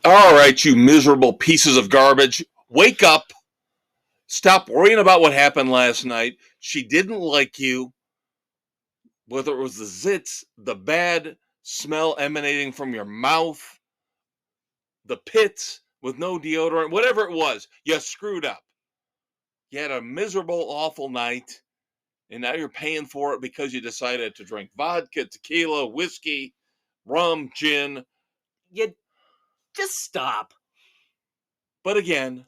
All right, you miserable pieces of garbage. Wake up. Stop worrying about what happened last night. She didn't like you. Whether it was the zits, the bad smell emanating from your mouth, the pits with no deodorant, whatever it was, you screwed up. You had a miserable, awful night, and now you're paying for it because you decided to drink vodka, tequila, whiskey, rum, gin. You just stop. But again,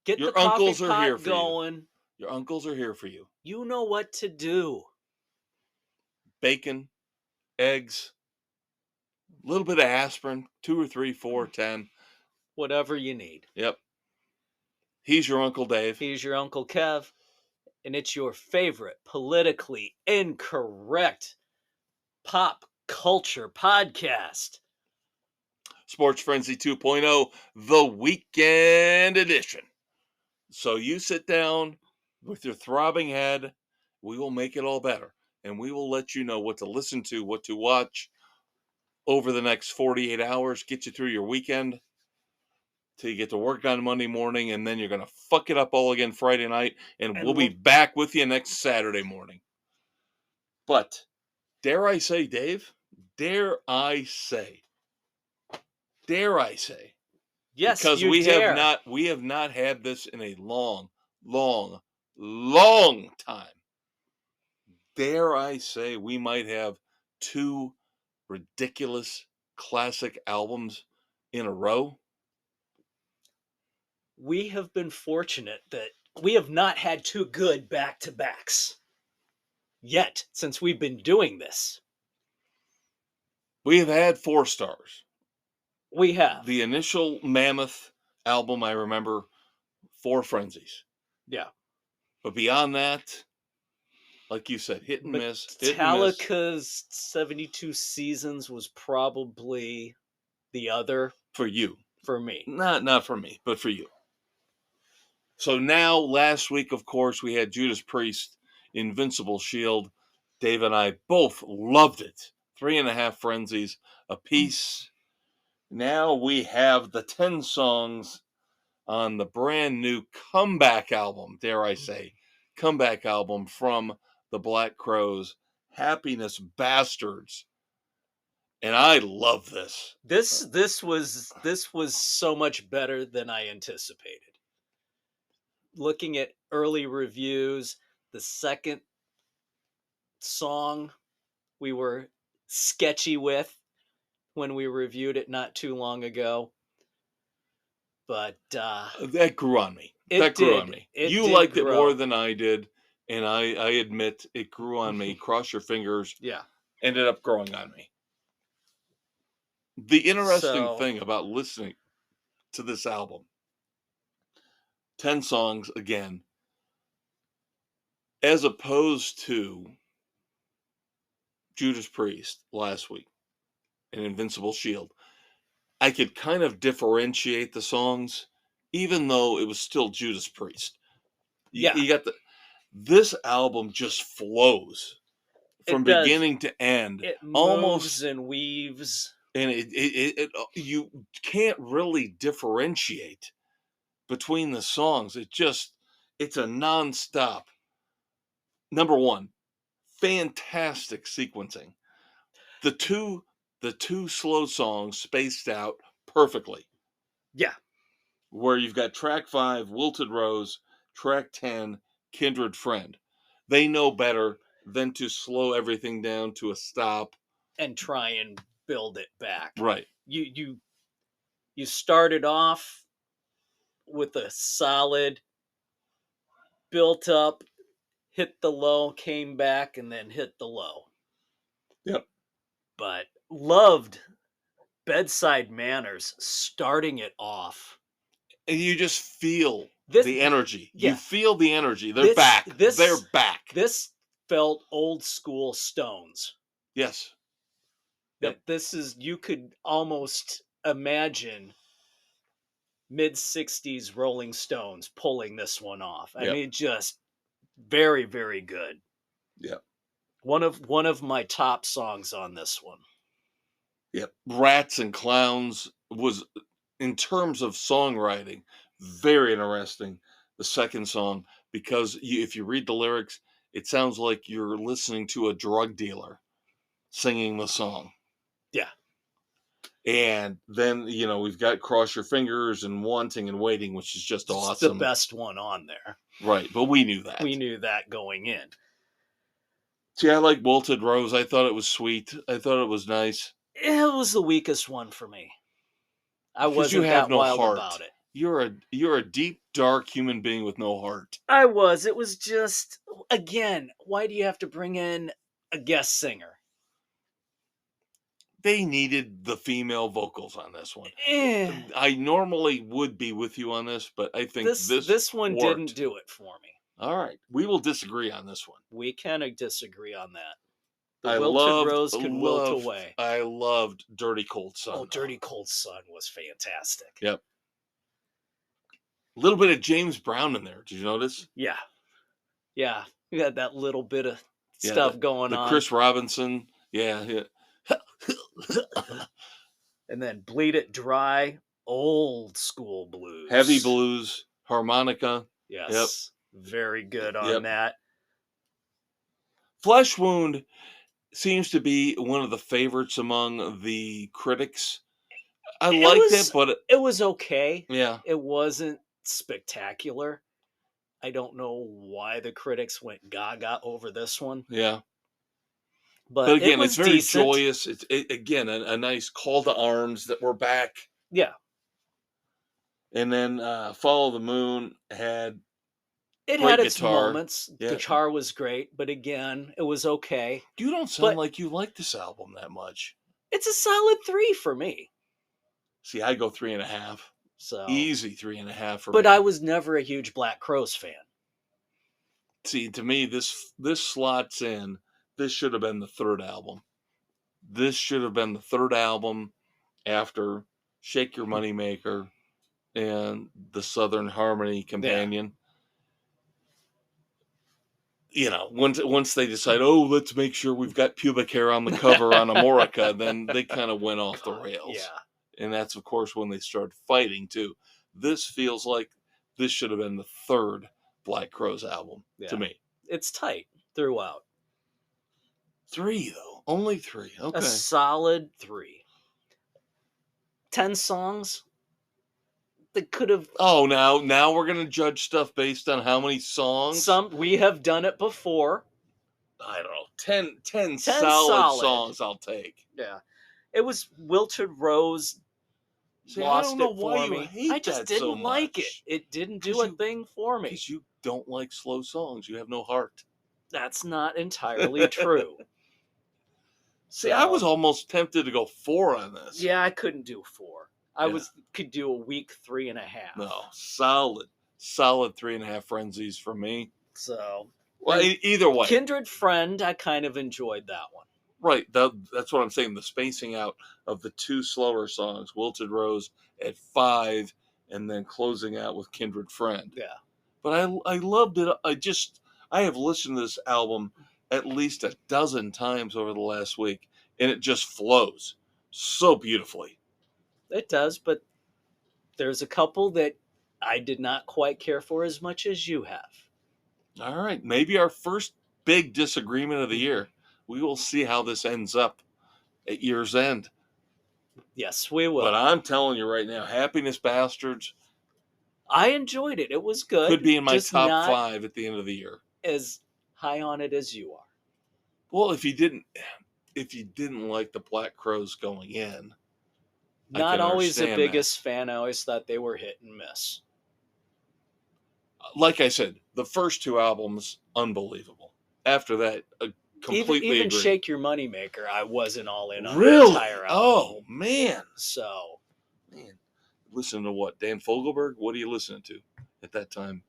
Get the your coffee uncles are here pot for you. going. Your uncles are here for you. You know what to do. Bacon, eggs, a little bit of aspirin, 2 or 3, 4, 10. Whatever you need. Yep. He's your Uncle Dave. He's your Uncle Kev, and it's your favorite politically incorrect pop culture podcast. Sports Frenzy 2.0, the weekend edition. So you sit down with your throbbing head. We will make it all better. And we will let you know what to listen to, what to watch over the next 48 hours, get you through your weekend till you get to work on Monday morning, and then you're going to fuck it up all again Friday night, and we'll be back with you next Saturday morning. But dare I say, Dave? Dare I say? Yes, because you we dare. have not had this in a long time. Dare I say we might have 2 ridiculous classic albums in a row? We have been fortunate that we have not had 2 good back-to-backs yet since we've been doing this. We have had 4 stars. We have. The initial Mammoth album, I remember, 4 frenzies. Yeah. But beyond that, like you said, hit and miss. Metallica's 72 Seasons was probably the other. For you. For me. Not for me, but for you. So now, last week, of course, we had Judas Priest, Invincible Shield. Dave and I both loved it. 3.5 frenzies a piece. Now we have the 10 songs on the brand new comeback album, dare I say, comeback album from the Black Crowes, Happiness Bastards. And I love this. This was so much better than I anticipated. Looking at early reviews, the second song we were sketchy with when we reviewed it not too long ago. But that grew on me. You liked it more than I did, and I admit it grew on me. Cross your fingers. Yeah. Ended up growing on me. The interesting thing about listening to this album, 10 songs again, as opposed to Judas Priest last week and Invincible Shield, I could kind of differentiate the songs, even though it was still Judas Priest. You got this album just flows from beginning to end. It moves and weaves, and you can't really differentiate between the songs. It's a nonstop. Number one, fantastic sequencing. The two slow songs spaced out perfectly. Yeah. Where you've got track 5, Wilted Rose, track 10, Kindred Friend. They know better than to slow everything down to a stop and try and build it back. Right. You started off with a solid built up, hit the low, came back, and then hit the low. Yep. But loved Bedside Manners starting it off. And you just feel the energy. Yeah. You feel the energy. They're back. They're back. This felt old school Stones. Yes. Yep. This is, you could almost imagine mid-60s Rolling Stones pulling this one off. I mean, just very, very good. Yeah. One of my top songs on this one. Yep. Rats and Clowns was, in terms of songwriting, very interesting. The second song, because if you read the lyrics, it sounds like you're listening to a drug dealer singing the song. Yeah. And then, we've got Cross Your Fingers and Wanting and Waiting, which is just It's awesome. the best one on there. Right, but we knew that. We knew that going in. See, I like Wilted Rose. I thought it was sweet. I thought it was nice. It was the weakest one for me. I Because you wasn't have that no wild heart. about it. You're a deep, dark human being with no heart. I was. It was just, again, why do you have to bring in a guest singer? They needed the female vocals on this one. Eh. I normally would be with you on this, but I think this one worked. didn't do it for me. All right, we will disagree on this one. We can disagree on that. The I wilted rose could wilt away. I loved Dirty Cold Sun. Oh, Dirty Cold Sun was fantastic. Yep. A little bit of James Brown in there. Did you notice? Yeah. Yeah. You had that little bit of stuff going on. Chris Robinson. Yeah. And then Bleed It Dry. Old school blues. Heavy blues. Harmonica. Yes. Yep. Very good on that. Flesh Wound seems to be one of the favorites among the critics. I liked it, but it was okay. Yeah. It wasn't spectacular. I don't know why the critics went gaga over this one. Yeah. But again, it's very decent. Joyous. It's again a nice call to arms that we're back. Yeah. And then Follow the Moon had its moments. Yeah. Guitar was great, but again, it was okay. You don't sound like you like this album that much. It's a solid 3 for me. See, I go 3.5. So easy 3.5 for me. But I was never a huge Black Crowes fan. See, to me, this slots in. This should have been the third album. This should have been the third album after Shake Your Moneymaker and the Southern Harmony Companion. Yeah. Once they decide, let's make sure we've got pubic hair on the cover on Amorica, then they kind of went off the rails. Yeah. And that's, of course, when they started fighting, too. This feels like this should have been the third Black Crowes album to me. It's tight throughout. 3, though. Only 3. Okay. A solid 3. 10 songs. They could have... Oh, now we're going to judge stuff based on how many songs? We have done it before. I don't know. 10 solid songs I'll take. Yeah. It was Wilted Rose. See, lost I don't know it why you hate I just that didn't so like much. it. It didn't do a thing for me. Because you don't like slow songs. You have no heart. That's not entirely true. See, I was almost tempted to go 4 on this. Yeah, I couldn't do 4. I could do a weak 3.5. No, solid 3.5 frenzies for me. So, well, either way, Kindred Friend, I kind of enjoyed that one. Right, that's what I'm saying. The spacing out of the 2 slower songs, Wilted Rose at 5, and then closing out with Kindred Friend. Yeah, but I loved it. I have listened to this album at least a dozen times over the last week, and it just flows so beautifully. It does, but there's a couple that I did not quite care for as much as you have. All right, maybe our first big disagreement of the year. We will see how this ends up at year's end. Yes, we will. But I'm telling you right now, Happiness Bastards. I enjoyed it. It was good. Could be in my top 5 at the end of the year. As high on it as you are. Well, if you didn't like the Black Crowes going in, not always the biggest fan. I always thought they were hit and miss. Like I said, the first 2 albums, unbelievable. After that, completely even agree. Shake Your Moneymaker, I wasn't all in on the entire album. Oh, man. So, listen to what? Dan Fogelberg? What are you listening to at that time?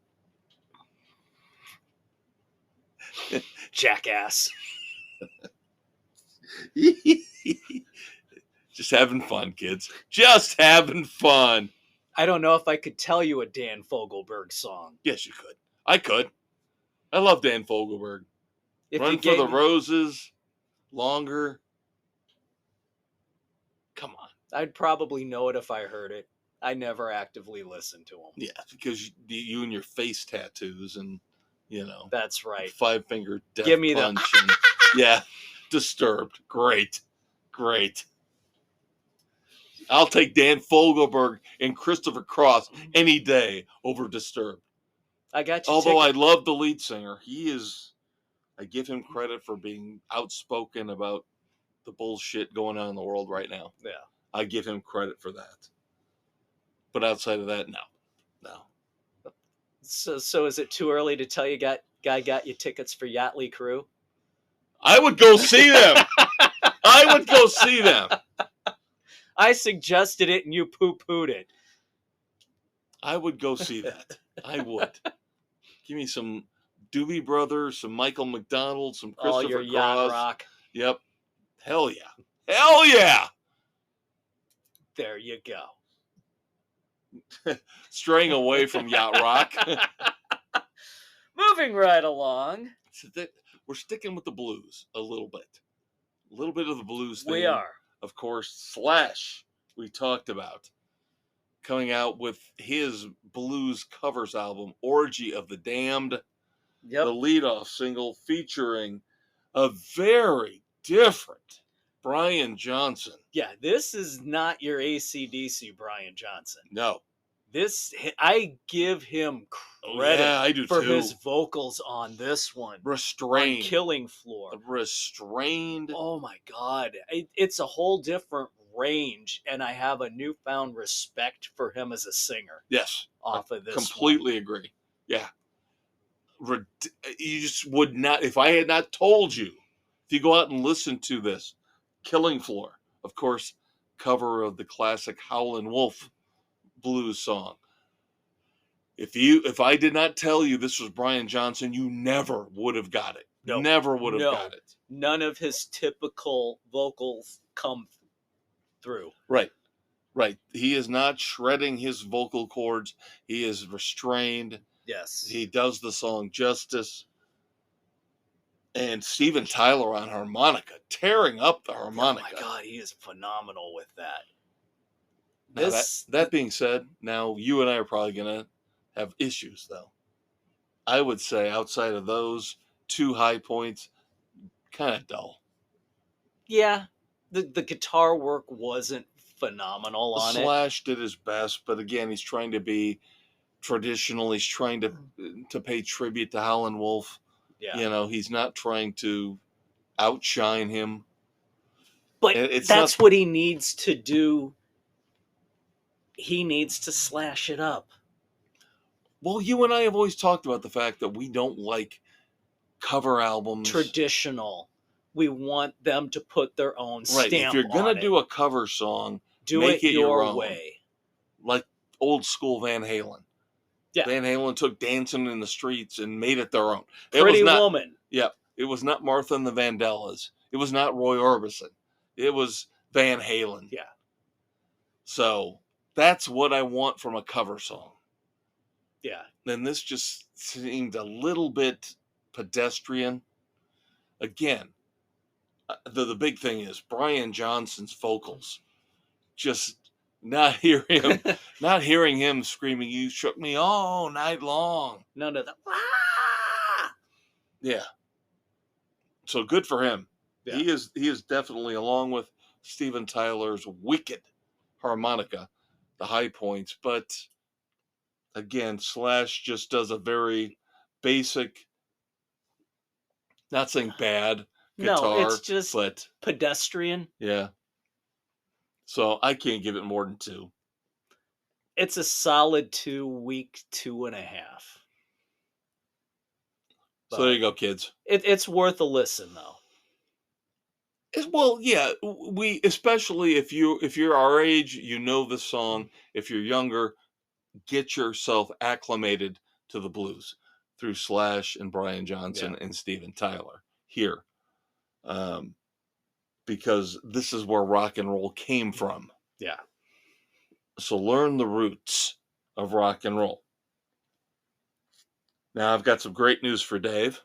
Jackass. Just having fun, kids. Just having fun. I don't know if I could tell you a Dan Fogelberg song. Yes, you could. I could. I love Dan Fogelberg. Run for the Roses. Longer. Come on. I'd probably know it if I heard it. I never actively listened to them. Yeah, because you and your face tattoos and, That's right. 5-finger death Give me punch. And, yeah, Disturbed. Great. I'll take Dan Fogelberg and Christopher Cross any day over Disturbed. I got you. Although I love the lead singer, I give him credit for being outspoken about the bullshit going on in the world right now. Yeah. I give him credit for that. But outside of that, no. So is it too early to tell you guy got you tickets for Yachtly Crew? I would go see them. I suggested it and you poo-pooed it. I would go see that. I would. Give me some Doobie Brothers, some Michael McDonald, some Christopher All your Cross. yacht rock. Yep. Hell yeah. There you go. Straying away from yacht rock. Moving right along. We're sticking with the blues a little bit. A little bit of the blues thing. We are. Of course, Slash, we talked about, coming out with his blues covers album, Orgy of the Damned. Yep. The leadoff single featuring a very different Brian Johnson. Yeah, this is not your AC/DC Brian Johnson. No. I give him credit I do for too. his vocals on this one. Restrained. On Killing Floor. Restrained. Oh my God. It's a whole different range, and I have a newfound respect for him as a singer. Yes. Off of this completely agree. Yeah. You just would not, if I had not told you, if you go out and listen to this, Killing Floor, of course, cover of the classic Howlin' Wolf blues song. If I did not tell you this was Brian Johnson, you never would have got it. No. Never would have got it. None of his typical vocals come through. Right. He is not shredding his vocal cords. He is restrained. Yes. He does the song justice. And Steven Tyler on harmonica, tearing up the harmonica. Oh my God, he is phenomenal with that. Now that being said, now you and I are probably going to have issues, though. I would say outside of those two high points, kind of dull. Yeah, the guitar work wasn't phenomenal on it. Slash did his best, but again, he's trying to be traditional. He's trying to pay tribute to Howlin' Wolf. Yeah. He's not trying to outshine him. But that's what he needs to do. He needs to slash it up. Well, you and I have always talked about the fact that we don't like cover albums. Traditional. We want them to put their own stamp on it. Right. If you're going to do a cover song, make it your way. Like old school Van Halen. Yeah. Van Halen took Dancing in the Streets and made it their own. Pretty Woman. Yeah. It was not Martha and the Vandellas. It was not Roy Orbison. It was Van Halen. Yeah. So that's what I want from a cover song. Yeah. And this just seemed a little bit pedestrian. Again, the big thing is Brian Johnson's vocals. Just not hearing him screaming, "You shook me all night long." None of that. Yeah. So good for him. Yeah. He is definitely, along with Steven Tyler's wicked harmonica, the high points. But again, Slash just does a very basic, not saying bad guitar. No, it's just pedestrian. Yeah. So I can't give it more than 2. It's a solid 2, weak 2.5. So there you go, kids. It's worth a listen, though. Well, yeah, we, especially if you're our age, you know the song. If you're younger, get yourself acclimated to the blues through Slash and Brian Johnson and Steven Tyler here, because this is where rock and roll came from. Yeah. So learn the roots of rock and roll. Now I've got some great news for Dave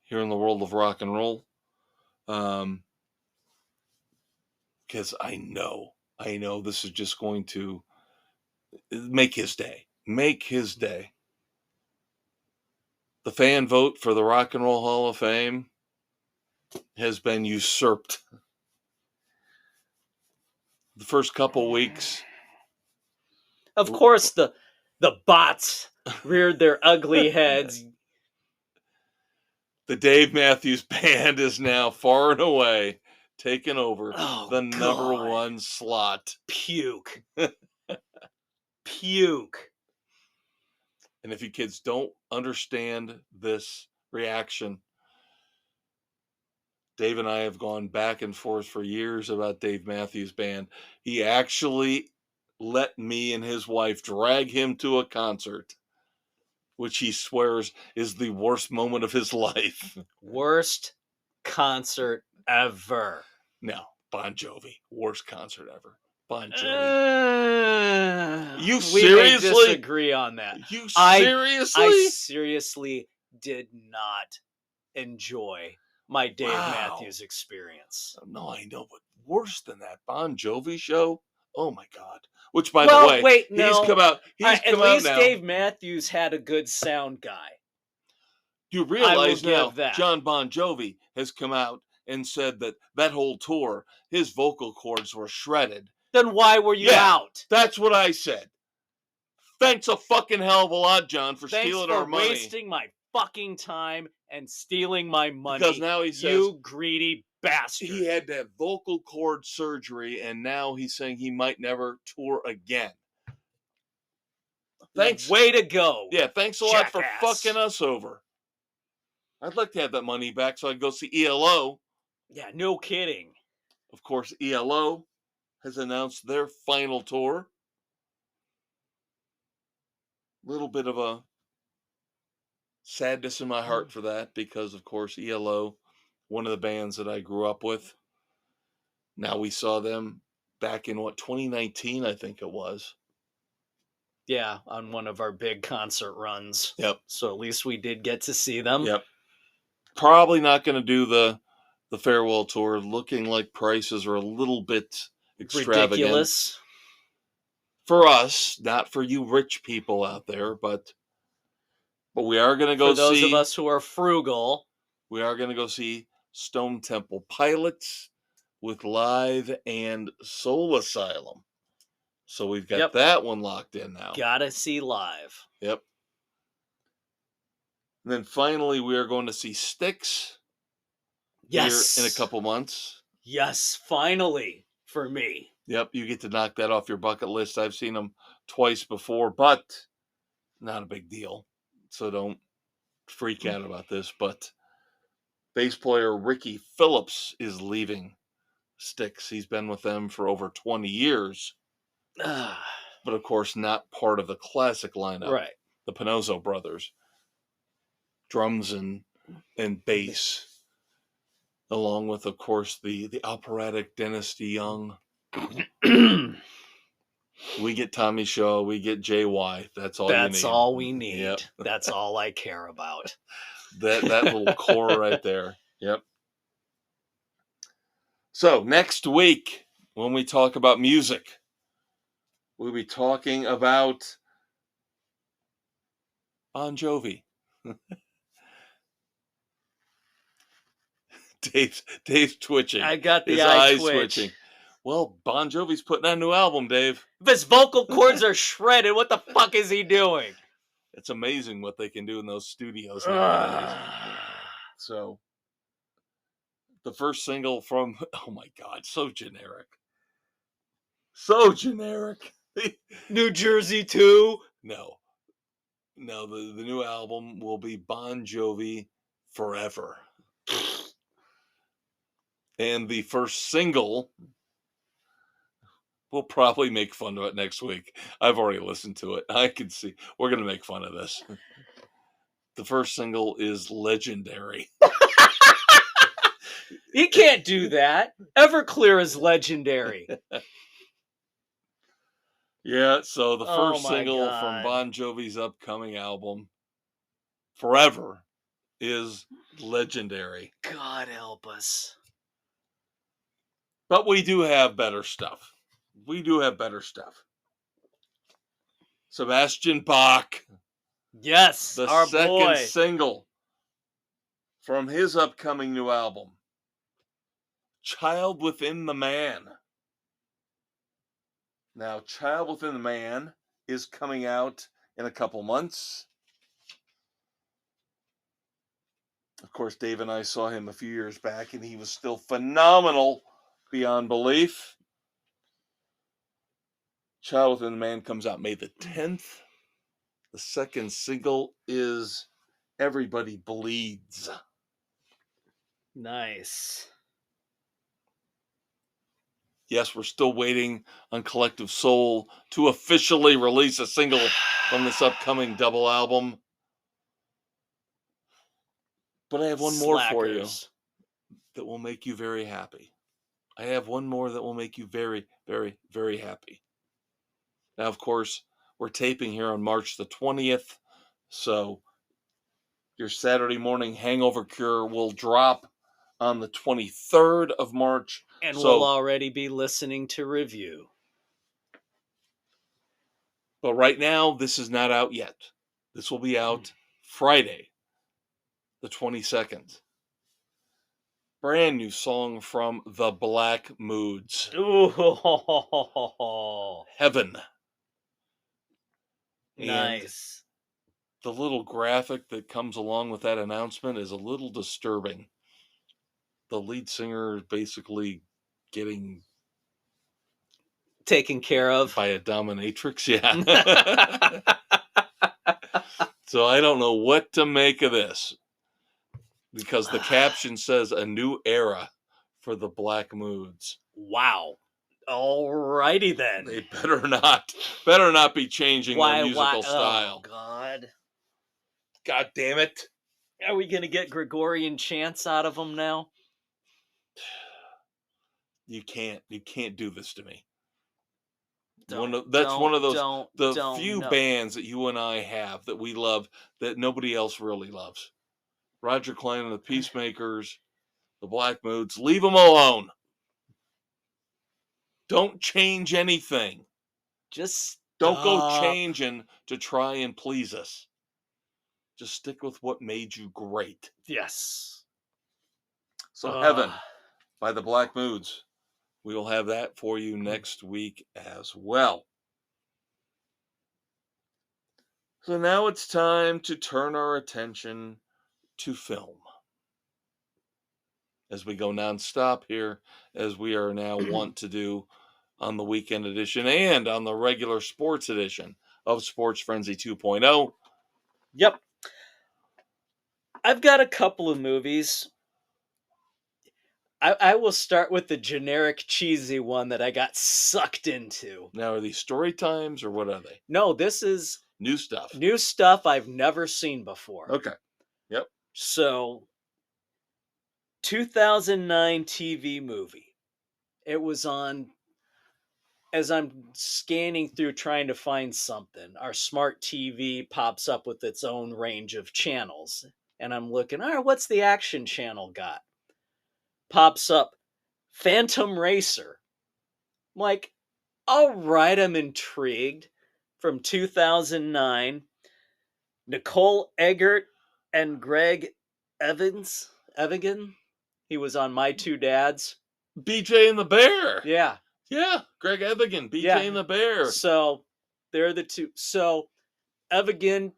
here in the world of rock and roll. because I know this is just going to make his day. Make his day. The fan vote for the Rock and Roll Hall of Fame has been usurped. The first couple weeks. Of course, the bots reared their ugly heads. The Dave Matthews Band is now far and away taken over the number one slot. Puke. Puke. And if you kids don't understand this reaction, Dave and I have gone back and forth for years about Dave Matthews Band. He actually let me and his wife drag him to a concert, which he swears is the worst moment of his life. Worst concert ever. No, Bon Jovi. Worst concert ever. Bon Jovi. You seriously? We may disagree on that. You seriously? I seriously did not enjoy my Dave Matthews experience. No, I know, but worse than that Bon Jovi show? Oh my God. Which, by the way, wait, no. he's come out. At least Dave Matthews had a good sound guy. You realize now John Bon Jovi has come out and said that whole tour, his vocal cords were shredded. Then why were you out? That's what I said. Thanks a fucking hell of a lot, John, for stealing our money. Thanks for wasting my fucking time and stealing my money. Because now he says, you greedy bastard. He had to have vocal cord surgery, and now he's saying he might never tour again. Thanks. Way to go. Yeah, thanks a lot for fucking us over. I'd like to have that money back so I can go see ELO. Yeah, no kidding. Of course, ELO has announced their final tour. Little bit of a sadness in my heart for that because, of course, ELO, one of the bands that I grew up with. Now we saw them back in, 2019, I think it was. Yeah, on one of our big concert runs. Yep. So at least we did get to see them. Yep. Probably not going to do the farewell tour. Looking like prices are a little bit extravagant. Ridiculous. For us, not for you rich people out there, but we are going to go see. For those of us who are frugal. We are going to go see Stone Temple Pilots with Live and Soul Asylum. So we've got that one locked in now. Gotta see Live. Yep. And then finally, we are going to see Styx. Yes. Here in a couple months. Yes, finally, for me. Yep, you get to knock that off your bucket list. I've seen them twice before, but not a big deal. So don't freak out about this. But bass player Ricky Phillips is leaving Styx. He's been with them for over 20 years. But, of course, not part of the classic lineup. Right. The Pinozzo brothers. Drums and bass. Along with, of course, the operatic Dennis DeYoung. We get Tommy Shaw. We get JY. That's all you need. That's all we need. Yep. That's all I care about. that little core right there. Yep. So, next week, when we talk about music, we'll be talking about Bon Jovi. Dave's twitching. I got the His eyes twitching. Well, Bon Jovi's putting out a new album, Dave. If his vocal cords are shredded, what the fuck is he doing? It's amazing what they can do in those studios nowadays. So, the first single from, oh my God, so generic. So generic. New Jersey 2? No, the new album will be Bon Jovi Forever. And the first single, we'll probably make fun of it next week. I've already listened to it. I can see. We're going to make fun of this. The first single is Legendary. You can't do that. Everclear is legendary. Yeah, so the first single from Bon Jovi's upcoming album, Forever, is Legendary. God help us. But we do have better stuff. We do have better stuff. Sebastian Bach, Yes, the our second boy. single from his upcoming new album, Child Within the Man. Now, Child Within the Man is coming out in a couple months. Of course, Dave and I saw him a few years back, and he was still phenomenal beyond belief. Child Within the Man comes out May the 10th. The second single is Everybody Bleeds. Nice. Yes, we're still waiting on Collective Soul to officially release a single from this upcoming double album. But I have one more for you that will make you very happy. I have one more that will make you very, very, very happy. Now, of course, we're taping here on March the 20th, so your Saturday morning hangover cure will drop on the 23rd of March. And so, we'll already be listening to review. But right now, this is not out yet. This will be out Friday, the 22nd. Brand new song from the Black Moods. Ooh. Heaven. Nice. And the little graphic that comes along with that announcement is a little disturbing. The lead singer is basically getting taken care of by a dominatrix. Yeah. So I don't know what to make of this, because the caption says a new era for the Black Moods. Wow. Alrighty then. They better not be changing their musical style. Oh, God. God damn it. Are we going to get Gregorian chants out of them now? You can't do this to me. Don't, that's one of those don't, few bands that you and I have that we love that nobody else really loves. Roger Clyne and the Peacemakers, the Black Moods, leave them alone. Don't change anything. Just don't go changing to try and please us. Just stick with what made you great. Yes. So Heaven by the Black Moods. We will have that for you next week as well. So now it's time to turn our attention to film. As we go nonstop here, as we are now wont to do on the weekend edition and on the regular sports edition of Sports Frenzy 2.0. Yep. I've got a couple of movies. I will start with the generic cheesy one that I got sucked into. Now, are these story times or what are they? No, this is new stuff. New stuff I've never seen before. Okay. Yep. So, 2009 TV movie. It was on, as I'm scanning through trying to find something, our smart TV pops up with its own range of channels. And I'm looking, all right, what's the action channel got? Pops up Phantom Racer. I'm like, all right, I'm intrigued. From 2009, Nicole Eggert and Greg Evigan. He was on My Two Dads. BJ and the Bear. Yeah. Yeah, Greg Evigan, BJ and the Bear. So they're the two. So Evigan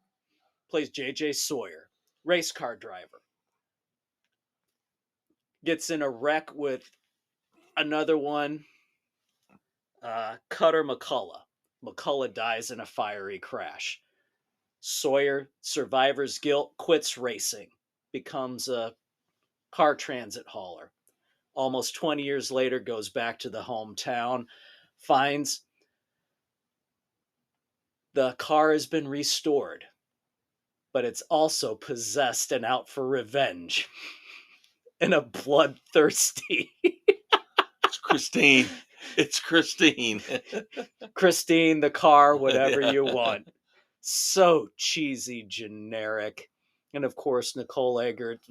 plays JJ Sawyer, race car driver. Gets in a wreck with another one, Cutter McCullough. McCullough dies in a fiery crash. Sawyer, survivor's guilt, quits racing, becomes a car transit hauler. Almost 20 years later, goes back to the hometown, finds the car has been restored, but it's also possessed and out for revenge in a bloodthirsty... It's Christine. It's Christine. Christine, the car, whatever you want. So cheesy, generic. And of course, Nicole Eggert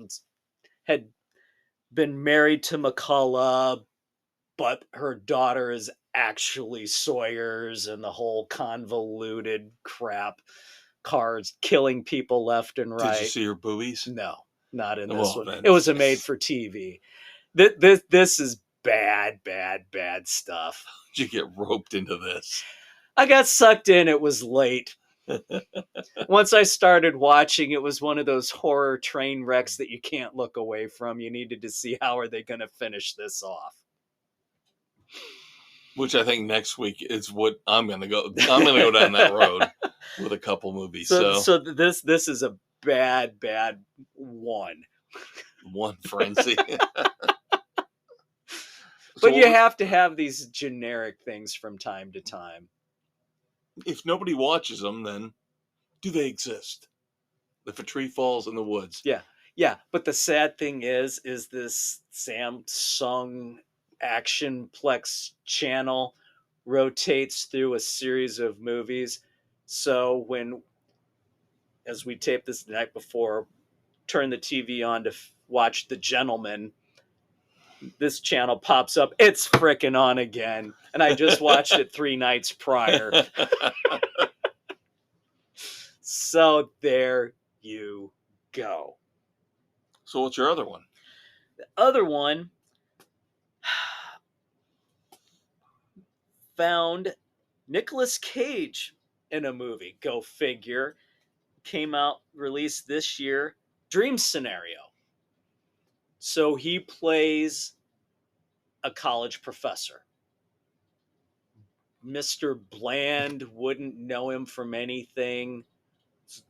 had been married to McCullough, but her daughter is actually Sawyer's, and the whole convoluted crap. Cars killing people left and right. Did you see her boobies? No, not in this Well, one. then. It was a made for TV. This is bad stuff. Did you get roped into this? I got sucked in. It was late. Once I started watching, it was one of those horror train wrecks that you can't look away from. You needed to see how are they going to finish this off. Which I think next week is what I'm going to go. I'm going to go down that road with a couple movies. So this is a bad one. One frenzy. But you have to have these generic things from time to time. If nobody watches them, then do they exist? If a tree falls in the woods. Yeah. But the sad thing is this Samsung Actionplex channel rotates through a series of movies. So as we tape this the night before, turn the TV on to watch The Gentleman, this channel pops up. It's frickin' on again. And I just watched it 3 nights prior. So there you go. So what's your other one? The other one found Nicolas Cage in a movie. Go figure. Came out, released this year. Dream Scenario. So he plays a college professor. Mr. Bland wouldn't know him from anything.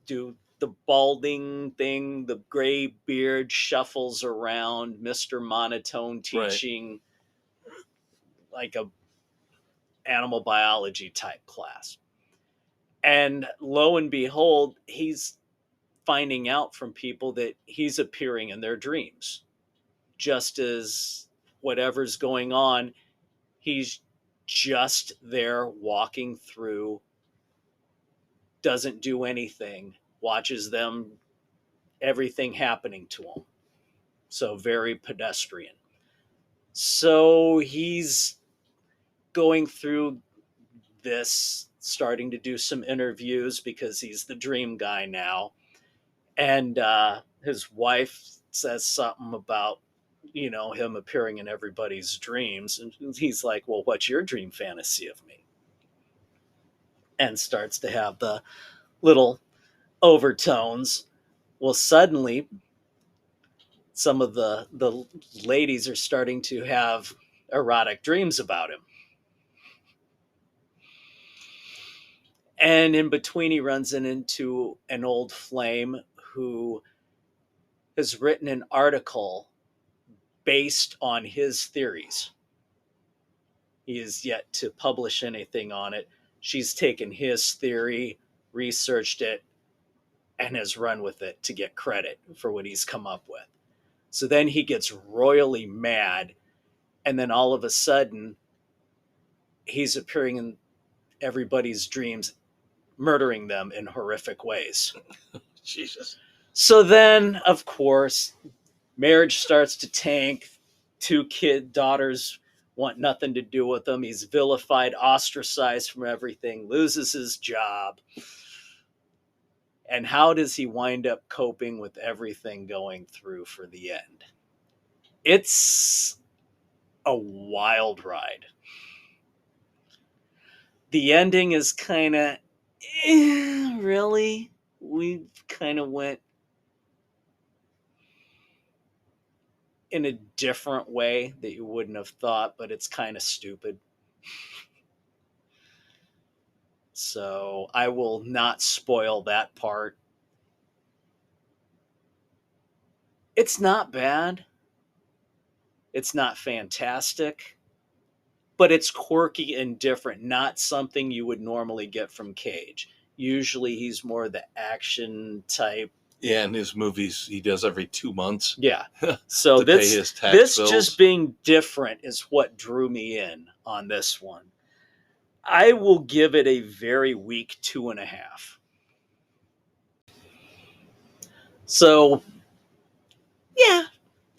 Do the balding thing, the gray beard shuffles around. Mr. Monotone teaching like a animal biology type class. And lo and behold, he's finding out from people that he's appearing in their dreams. Just as whatever's going on, he's just there walking through, doesn't do anything, watches them, everything happening to him. So very pedestrian. So he's going through this, starting to do some interviews because he's the dream guy now. And his wife says something about, him appearing in everybody's dreams. And he's like, well, what's your dream fantasy of me? And starts to have the little overtones. Well, suddenly, some of the ladies are starting to have erotic dreams about him. And in between, he runs into an old flame who has written an article based on his theories. He has yet to publish anything on it. She's taken his theory, researched it, and has run with it to get credit for what he's come up with. So then he gets royally mad, and then all of a sudden, he's appearing in everybody's dreams, murdering them in horrific ways. Jesus. So then, of course, marriage starts to tank. 2 daughters want nothing to do with him. He's vilified, ostracized from everything, loses his job. And how does he wind up coping with everything going through for the end? It's a wild ride. The ending is kind of, really? We kind of went in a different way that you wouldn't have thought, but it's kind of stupid. So I will not spoil that part. It's not bad. It's not fantastic, but it's quirky and different, not something you would normally get from Cage. Usually he's more the action type. Yeah, and his movies he does every 2 months. Yeah. So this bills. Just being different is what drew me in on this one. I will give it a very weak 2.5. So, yeah,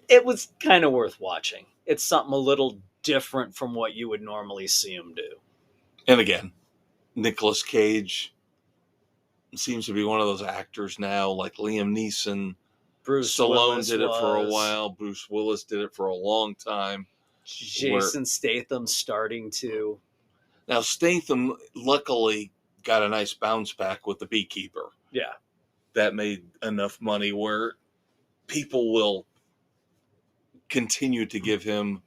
it was kind of worth watching. It's something a little different from what you would normally see him do. And again, Nicolas Cage seems to be one of those actors now, like Liam Neeson. Bruce Stallone Willis did it for a was. while. Bruce Willis did it for a long time. Jason Statham starting to. Now, Statham luckily got a nice bounce back with The Beekeeper. Yeah. That made enough money where people will continue to give him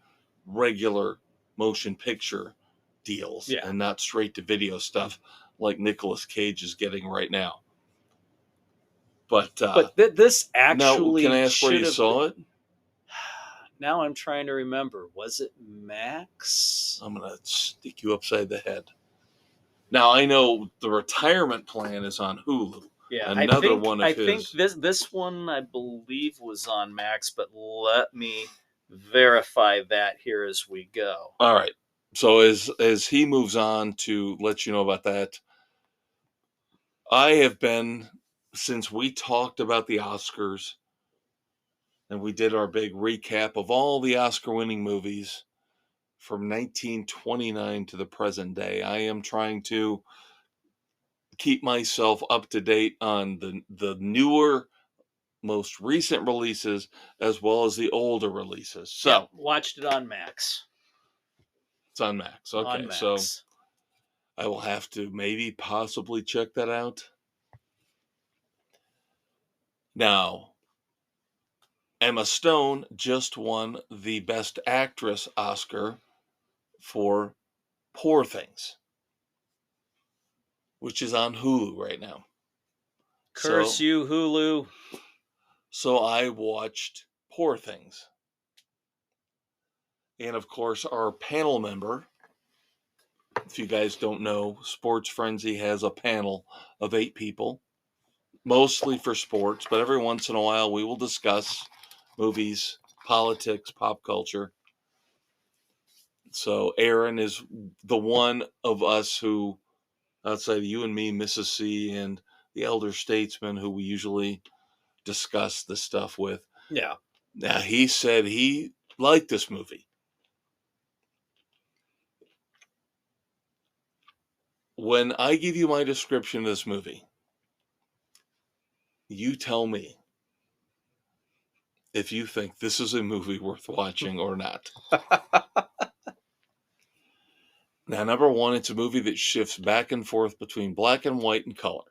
regular motion picture deals and not straight to video stuff like Nicolas Cage is getting right now. But this actually now, can I ask where you saw it? Now I'm trying to remember. Was it Max? I'm going to stick you upside the head. Now, I know the Retirement Plan is on Hulu. Yeah, Another one of I his. think this one, I believe, was on Max, but let me verify that here as we go. All right. So as he moves on to let you know about that, I have been, since we talked about the Oscars and we did our big recap of all the Oscar-winning movies from 1929 to the present day, I am trying to keep myself up to date on the newer, most recent releases as well as the older releases. So watched it on Max. It's on Max. Okay, on Max. So I will have to possibly check that out. Now, Emma Stone just won the Best Actress Oscar for Poor Things, which is on Hulu right now. Curse you, Hulu. So I watched Poor Things. And of course, our panel member, if you guys don't know, Sports Frenzy has a panel of 8 people, mostly for sports, but every once in a while we will discuss movies, politics, pop culture. So Aaron is the one of us who, outside of you and me, Mrs. C, and the elder statesman who we usually discuss this stuff with. Yeah. Now, he said he liked this movie. When I give you my description of this movie, you tell me if you think this is a movie worth watching or not. Now, number one, it's a movie that shifts back and forth between black and white and color.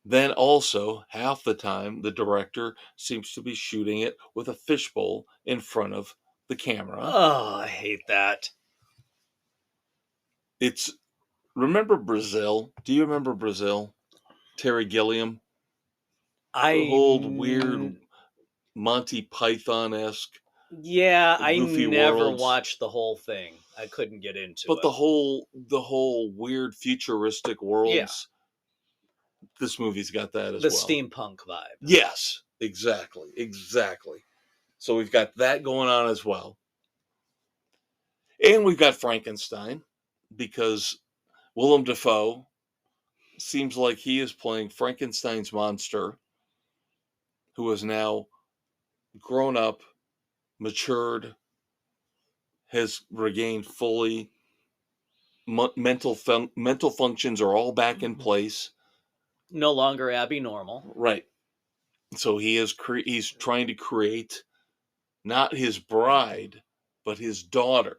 Then also, half the time, the director seems to be shooting it with a fishbowl in front of the camera. Oh, I hate that. Remember Brazil? Do you remember Brazil? Terry Gilliam? The whole weird Monty Python-esque. Yeah, I never worlds. watched the whole thing. I couldn't get into it. But the whole weird futuristic worlds. Yeah. This movie's got that as the well. The steampunk vibe. Yes, exactly. So we've got that going on as well. And we've got Frankenstein, because Willem Dafoe seems like he is playing Frankenstein's monster, who is now grown up, matured, has regained fully, mental functions are all back in place. No longer abnormal. Right. So he's trying to create not his bride, but his daughter.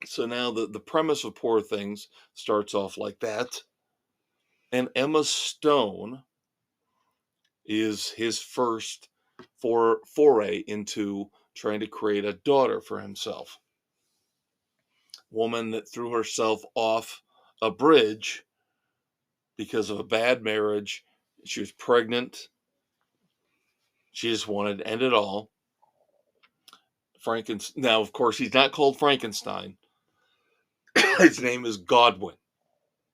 So now the premise of Poor Things starts off like that. And Emma Stone is his first foray into trying to create a daughter for himself. Woman that threw herself off a bridge because of a bad marriage. She was pregnant. She just wanted to end it all. Now, of course, he's not called Frankenstein. His name is Godwin.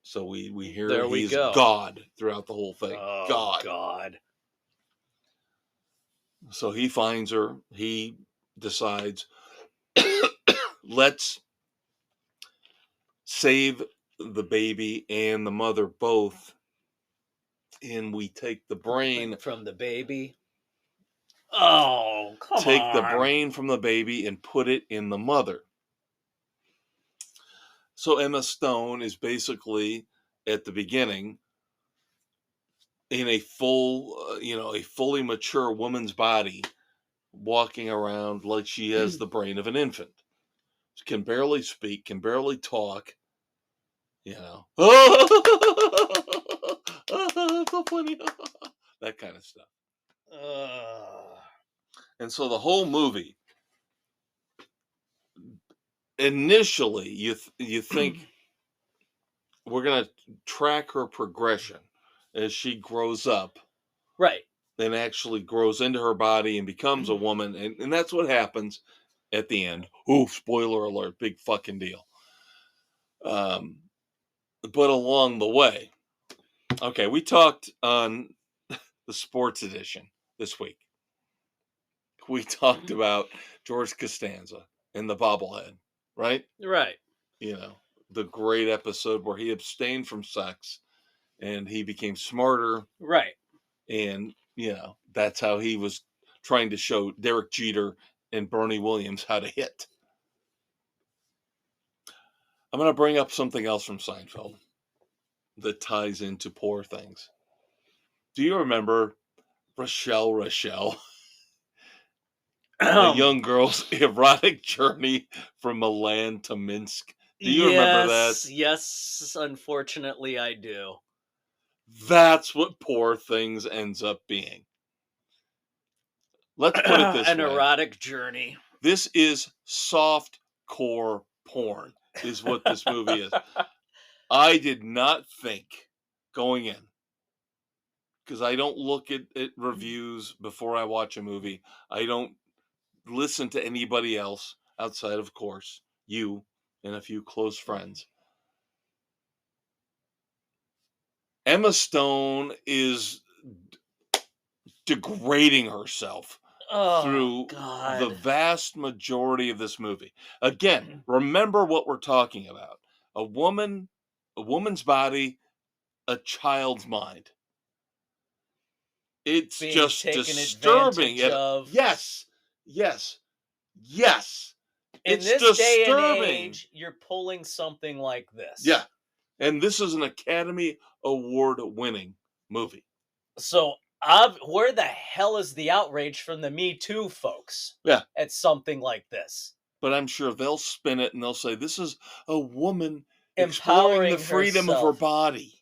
So we hear he's God throughout the whole thing. Oh, God. So he finds her. He decides, let's save the baby and the mother both. And we take the brain from the baby. Oh, come take the on. brain from the baby and put it in the mother. So Emma Stone is basically at the beginning in a a fully mature woman's body, walking around like she has the brain of an infant. She can barely speak, can barely talk, you know. So funny. That kind of stuff. And so the whole movie, initially, you think we're gonna track her progression as she grows up, Right. then actually grows into her body and becomes a woman, and that's what happens at the end. Ooh, spoiler alert, big fucking deal. But along the way, okay, we talked on the sports edition this week. We talked about George Costanza and the bobblehead, right? Right. You know, the great episode where he abstained from sex and he became smarter. Right. And, that's how he was trying to show Derek Jeter and Bernie Williams how to hit. I'm going to bring up something else from Seinfeld that ties into Poor Things. Do you remember Rochelle, the young girl's erotic journey from Milan to Minsk? Do you remember that? Yes, unfortunately I do. That's what Poor Things ends up being. Let's put it this An way. erotic journey. This is soft core porn, is what this movie is. I did not think going in, because I don't look at reviews before I watch a movie. I don't listen to anybody else outside, of course, you and a few close friends. Emma Stone is degrading herself through the vast majority of this movie. Again, remember what we're talking about. A woman's body, a child's mind. It's being just taken disturbing. advantage of. Yes. In It's this day and disturbing. age, you're pulling something like this. Yeah. And this is an Academy Award winning movie. So, where the hell is the outrage from the Me Too folks? Yeah. At something like this. But I'm sure they'll spin it and they'll say, this is a woman Empowering exploring the freedom of her body.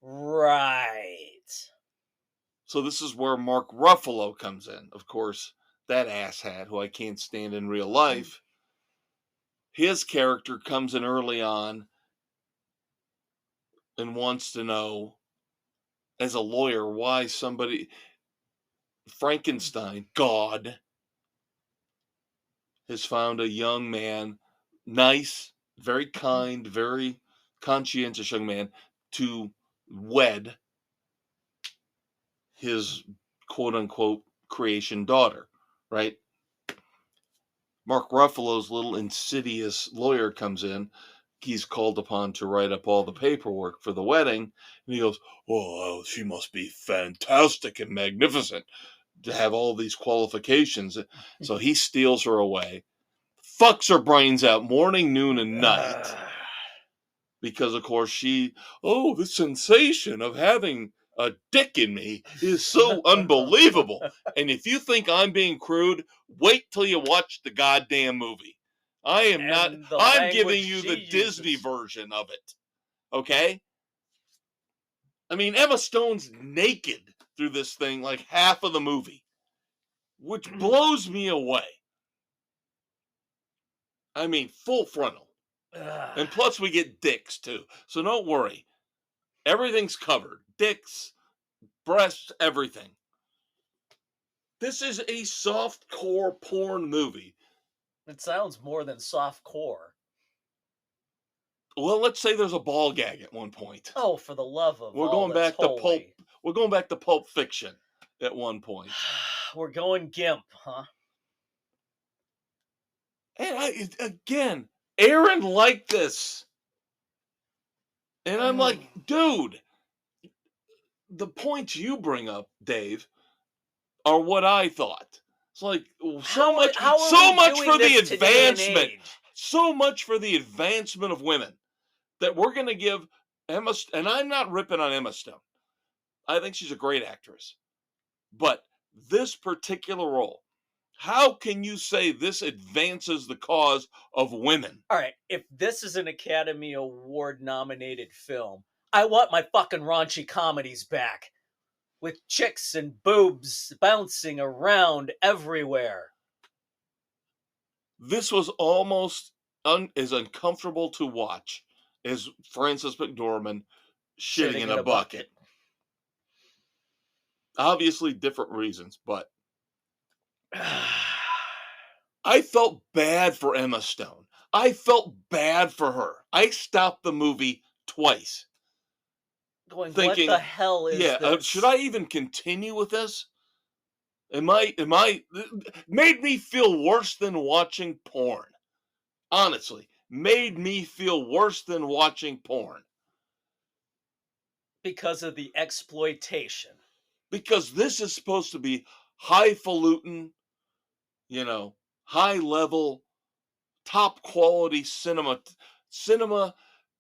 Right. So this is where Mark Ruffalo comes in. Of course, that asshat who I can't stand in real life. His character comes in early on and wants to know, as a lawyer, why Frankenstein, God, has found a young man, nice, very kind, very conscientious young man, to wed his quote-unquote creation daughter, right? Mark Ruffalo's little insidious lawyer comes in. He's called upon to write up all the paperwork for the wedding. And he goes, oh, she must be fantastic and magnificent to have all these qualifications. So he steals her away, fucks her brains out morning, noon, and night. Because, of course, the sensation of having a dick in me is so unbelievable. And if you think I'm being crude, wait till you watch the goddamn movie. I'm giving you the Disney version of it. Okay? I mean, Emma Stone's naked through this thing like half of the movie, which blows me away. I mean, full frontal. And plus we get dicks too. So don't worry. Everything's covered. Dicks, breasts, everything. This is a soft core porn movie. It sounds more than soft core. Well, let's say there's a ball gag at one point. Oh, for the love of We're all going that's back to holy. pulp. We're going back to Pulp Fiction at one point. We're going GIMP, huh? And again, Aaron liked this. And I'm like, dude, the points you bring up, Dave, are what I thought. It's like How are we much doing for the this today and advancement, age? so much for the advancement of women that we're going to give Emma. And I'm not ripping on Emma Stone. I think she's a great actress, but this particular role, how can you say this advances the cause of women? All right, if this is an Academy Award nominated film, I want my fucking raunchy comedies back with chicks and boobs bouncing around everywhere. This was almost as uncomfortable to watch as Frances McDormand shitting in a bucket. Obviously, different reasons, but I felt bad for Emma Stone. I felt bad for her. I stopped the movie twice, Going, what thinking, the hell is "Yeah, this? should I even continue with this? Am I?" Made me feel worse than watching porn. Honestly, made me feel worse than watching porn. Because of the exploitation. Because this is supposed to be highfalutin, high level, top quality cinema,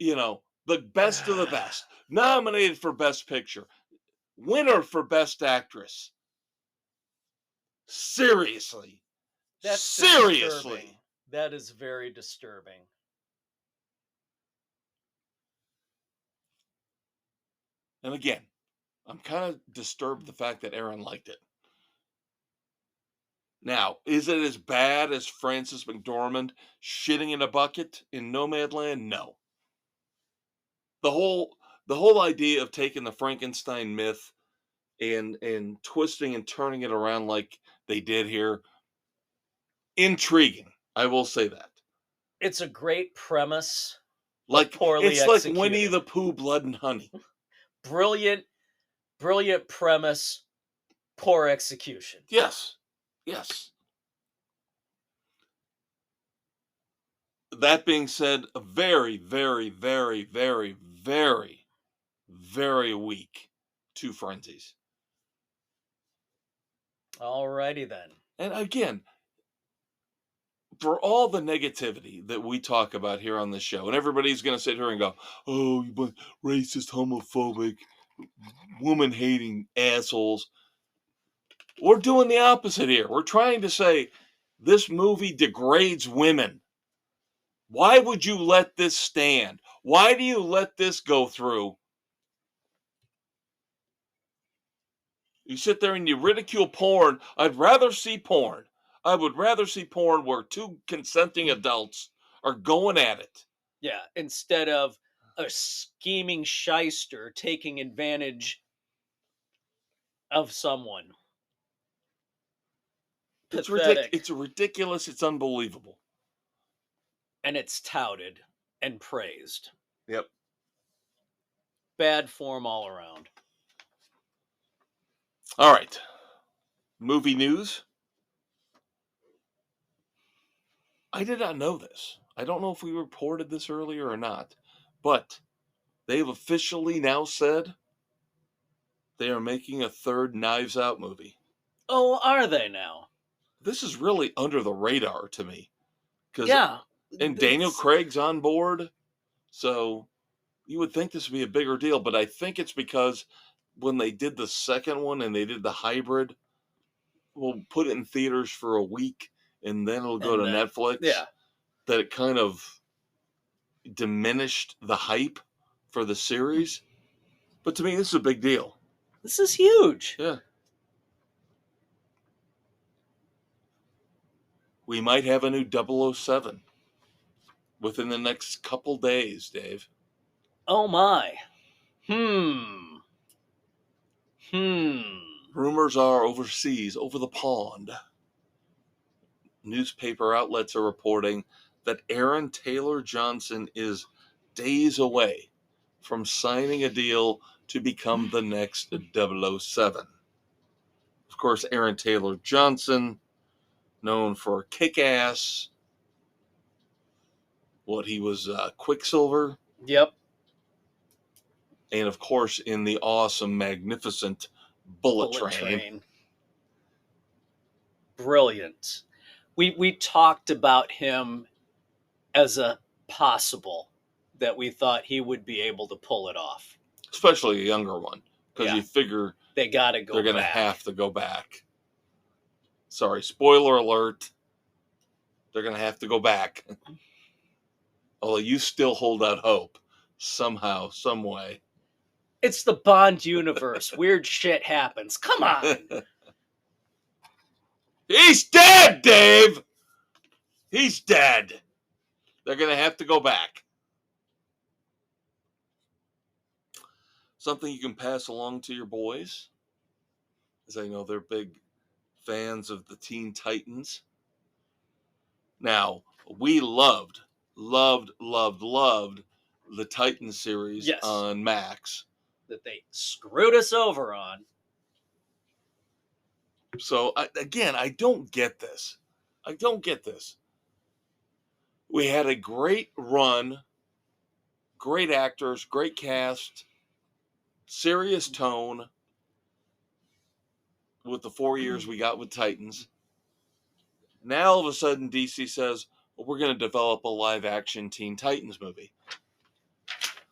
the best of the best. Nominated for Best Picture, winner for Best Actress. Seriously. That's Seriously. disturbing. That is very disturbing. And again, I'm kind of disturbed the fact that Aaron liked it. Now, is it as bad as Frances McDormand shitting in a bucket in Nomadland? No. The whole idea of taking the Frankenstein myth and twisting and turning it around like they did here, intriguing. I will say that. It's a great premise. Like poorly it's like executed. Winnie the Pooh, Blood and Honey. Brilliant premise, poor execution. Yes. That being said, a very, very, very, very, very, very weak Two Frenzies. Alrighty then. And again, for all the negativity that we talk about here on the show, and everybody's going to sit here and go, "Oh, you racist, homophobic, woman-hating assholes." We're doing the opposite here. We're trying to say this movie degrades women. Why would you let this stand? Why do you let this go through? You sit there and you ridicule porn. I'd rather see porn. I would rather see porn where two consenting adults are going at it. Yeah, instead of a scheming shyster taking advantage of someone. Pathetic. It's ridiculous. It's unbelievable. And it's touted and praised. Yep. Bad form all around. All right. Movie news. I did not know this. I don't know if we reported this earlier or not, but they've officially now said they are making a third Knives Out movie. Oh, are they now? This is really under the radar to me. Yeah. And Daniel Craig's on board, so you would think this would be a bigger deal, but I think it's because when they did the second one and they did the hybrid, we'll put it in theaters for a week and then it'll go to Netflix. Yeah. That it kind of diminished the hype for the series. But to me, this is a big deal. This is huge. Yeah. We might have a new 007 within the next couple days, Dave. Oh my. Rumors are overseas, over the pond. Newspaper outlets are reporting that Aaron Taylor Johnson is days away from signing a deal to become the next 007. Of course, Aaron Taylor Johnson, known for Kick-Ass, he was Quicksilver. Yep. And of course, in the awesome, magnificent Bullet Train. brilliant. We talked about him as a possible that we thought he would be able to pull it off. Especially a younger one, because Yeah. you figure They got to go they're going to back. have to go back. Sorry, spoiler alert. They're going to have to go back. Although you still hold out hope somehow, some way. It's the Bond universe. Weird shit happens. Come on. He's dead, Dave. He's dead. They're going to have to go back. Something you can pass along to your boys, as I know they're big fans of the Teen Titans. Now, we loved the Titan series Yes. on Max. That they screwed us over on. So, I don't get this. I don't get this. We had a great run, great actors, great cast, serious tone with the 4 years we got with Titans. Now, all of a sudden, DC says, well, we're going to develop a live-action Teen Titans movie.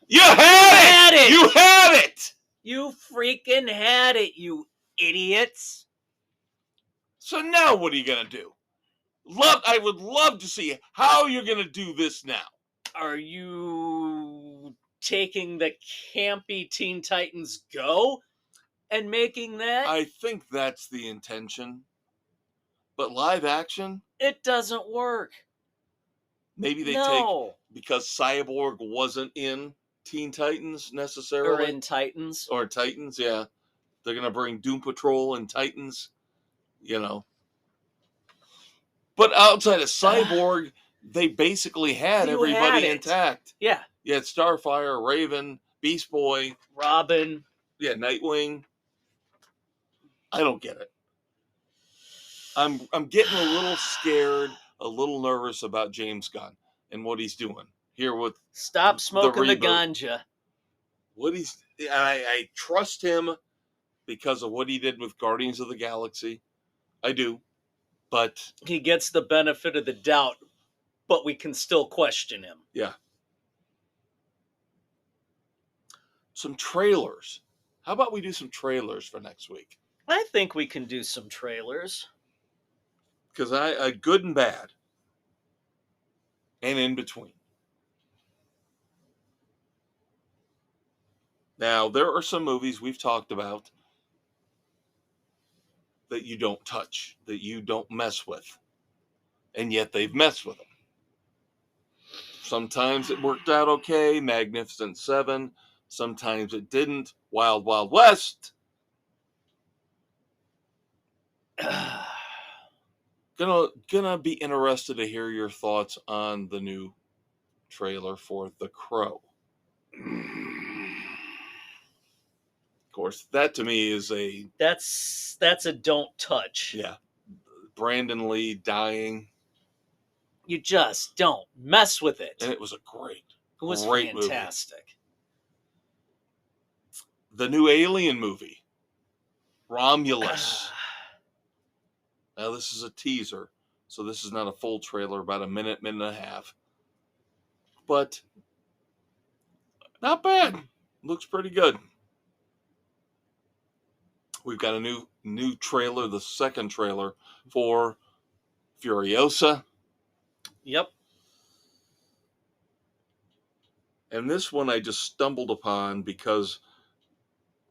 You had it! You had it! You freaking had it, you idiots. So now what are you going to do? I would love to see how you're going to do this now. Are you taking the campy Teen Titans Go and making that? I think that's the intention. But live action? It doesn't work. Maybe they take, because Cyborg wasn't in Teen Titans necessarily. Or in Titans. Or Titans, yeah. They're going to bring Doom Patrol and Titans, you know. But outside of Cyborg, they basically had everybody intact. Yeah. You had Starfire, Raven, Beast Boy, Robin. Yeah, Nightwing. I don't get it. I'm getting a little scared, a little nervous about James Gunn and what he's doing here with Stop smoking the ganja. I trust him because of what he did with Guardians of the Galaxy. I do. But he gets the benefit of the doubt, but we can still question him. Yeah. Some trailers. How about we do some trailers for next week? I think we can do some trailers. Because I good and bad. And in between. Now, there are some movies we've talked about that you don't touch, that you don't mess with. And yet they've messed with them. Sometimes it worked out okay, Magnificent Seven. Sometimes it didn't, Wild Wild West. Gonna be interested to hear your thoughts on the new trailer for The Crow. Of course, that to me is that's a don't touch. Yeah. Brandon Lee dying. You just don't mess with it. And it was a great fantastic movie. The new Alien movie, Romulus. Now, this is a teaser, so this is not a full trailer, about a minute and a half. But not bad. Looks pretty good. We've got a new trailer, the second trailer for Furiosa. Yep. And this one I just stumbled upon because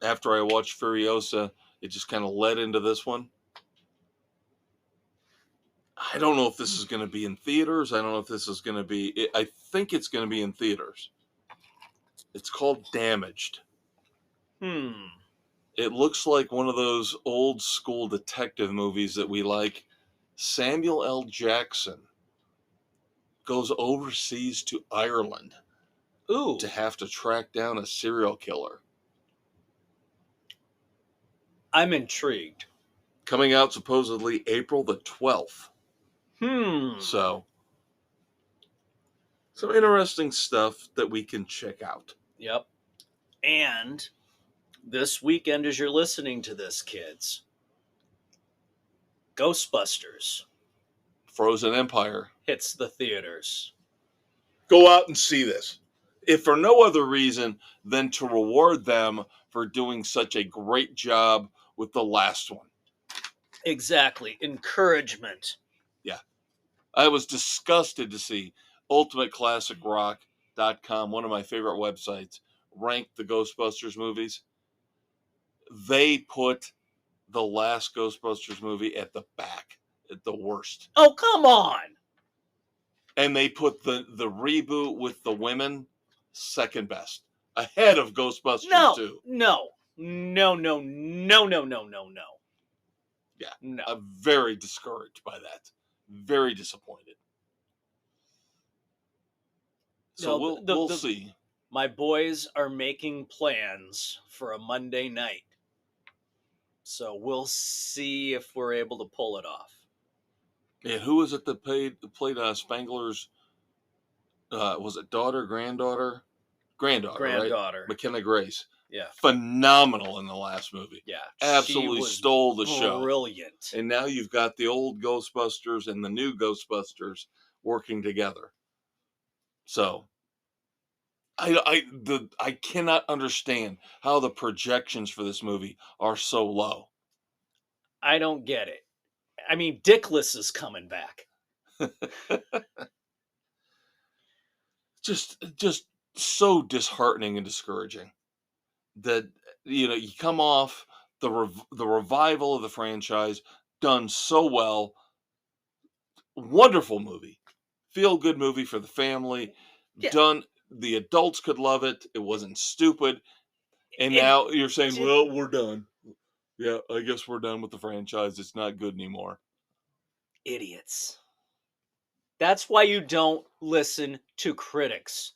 after I watched Furiosa, it just kind of led into this one. I don't know if this is going to be in theaters. I don't know if this is going to be... I think it's going to be in theaters. It's called Damaged. It looks like one of those old school detective movies that we like. Samuel L. Jackson goes overseas to Ireland to have to track down a serial killer. I'm intrigued. Coming out supposedly April the 12th. So, some interesting stuff that we can check out. Yep. And this weekend, as you're listening to this, kids, Ghostbusters Frozen Empire. hits the theaters. Go out and see this. If for no other reason than to reward them for doing such a great job with the last one. Exactly. Encouragement. Yeah. I was disgusted to see UltimateClassicRock.com, one of my favorite websites, rank the Ghostbusters movies. They put the last Ghostbusters movie at the back, at the worst. Oh, come on. And they put the reboot with the women second best, ahead of Ghostbusters No, 2. no, no, no, no, no, no, no, no. Yeah, No. I'm very discouraged by that. Very disappointed. So No, we'll see. My boys are making plans for a Monday night. So we'll see if we're able to pull it off. Yeah, who was it that played Spangler's? Was it daughter, granddaughter, Granddaughter. right? McKenna Grace. Yeah. Phenomenal in the last movie. Yeah. Absolutely stole the show. Brilliant. And now you've got the old Ghostbusters and the new Ghostbusters working together. So I cannot understand how the projections for this movie are so low. I don't get it. I mean, Dickless is coming back. just so disheartening and discouraging that you come off the revival of the franchise, done so well, wonderful movie, feel good movie for the family, done, the adults could love it, it wasn't stupid, and now you're saying, well, we're done. Yeah, I guess we're done with the franchise, it's not good anymore. Idiots. That's why you don't listen to critics.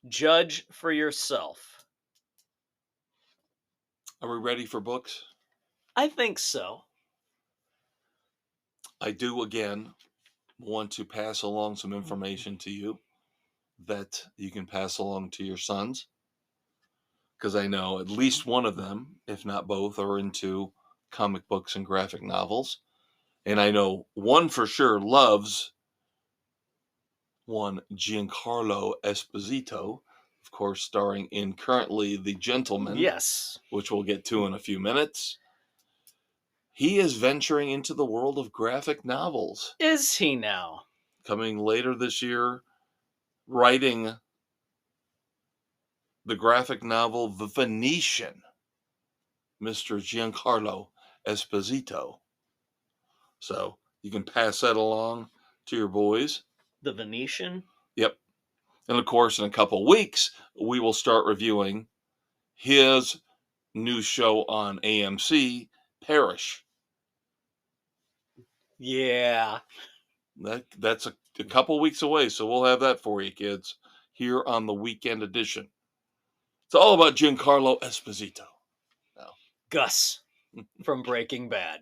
Judge for yourself. Are we ready for books? I think so. I do, again, want to pass along some information to you that you can pass along to your sons, because I know at least one of them, if not both, are into comic books and graphic novels. And I know one for sure loves one Giancarlo Esposito, of course, starring in currently The Gentleman. Yes. Which we'll get to in a few minutes. He is venturing into the world of graphic novels. Is he now? Coming later this year, writing the graphic novel The Venetian, Mr. Giancarlo Esposito. So you can pass that along to your boys. The Venetian? Yep. And of course, in a couple of weeks, we will start reviewing his new show on AMC, Parish. Yeah. That's a couple weeks away, so we'll have that for you, kids, here on the weekend edition. It's all about Giancarlo Esposito. No. Gus from Breaking Bad.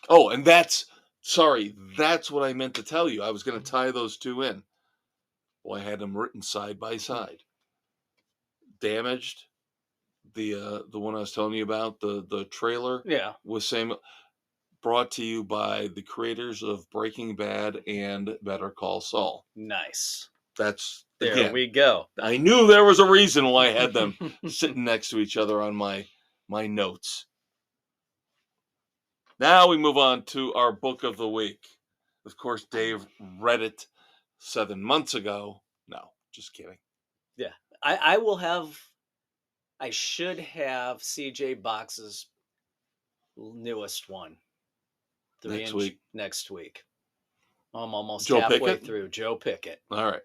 Oh, and that's what I meant to tell you. I was going to tie those two in. Well, I had them written side by side. Damaged, the one I was telling you about, the trailer. Yeah. Was brought to you by the creators of Breaking Bad and Better Call Saul. Nice. That's, there again, we go. I knew there was a reason why I had them sitting next to each other on my notes. Now we move on to our book of the week. Of course, Dave read it 7 months ago. No, just kidding. Yeah. I should have CJ Box's newest one. Next week. I'm almost halfway through. Joe Pickett. All right.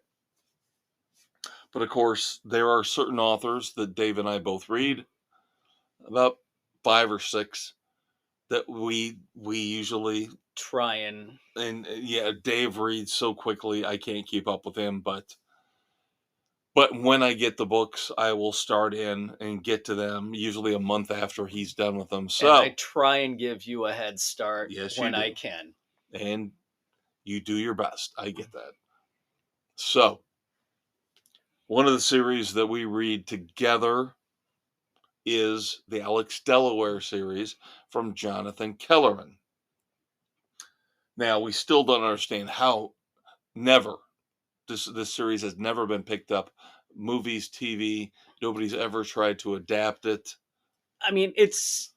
But of course, there are certain authors that Dave and I both read, about 5 or 6, that we usually try and yeah, Dave reads so quickly I can't keep up with him, but when I get the books, I will start in and get to them usually a month after he's done with them. So and I try and give you a head start when I can. And you do your best. I get that. So, one of the series that we read together is the Alex Delaware series from Jonathan Kellerman. Now, we still don't understand how never this series has never been picked up. Movies, TV, nobody's ever tried to adapt it. I mean, it's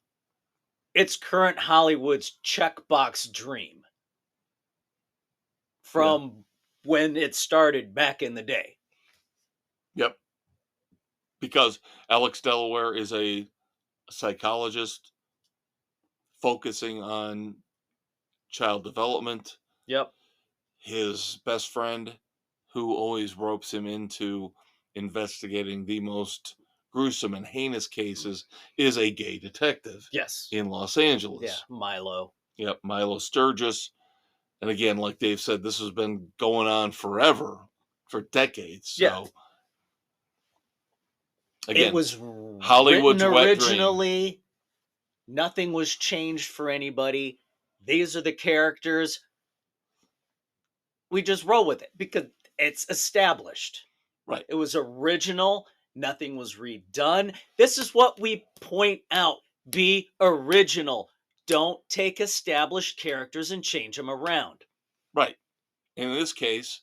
current Hollywood's checkbox dream from when it started back in the day. Yep. Because Alex Delaware is a psychologist focusing on child development. Yep. His best friend, who always ropes him into investigating the most gruesome and heinous cases, is a gay detective. Yes. In Los Angeles. Yeah, Milo. Yep, Milo Sturgis. And again, like Dave said, this has been going on forever, for decades. So, yeah. Again, it was Hollywood's written wet originally. dream. Nothing was changed for anybody. These are the characters. We just roll with it because it's established. Right. It was original. Nothing was redone. This is what we point out. Be original. Don't take established characters and change them around. Right. And in this case,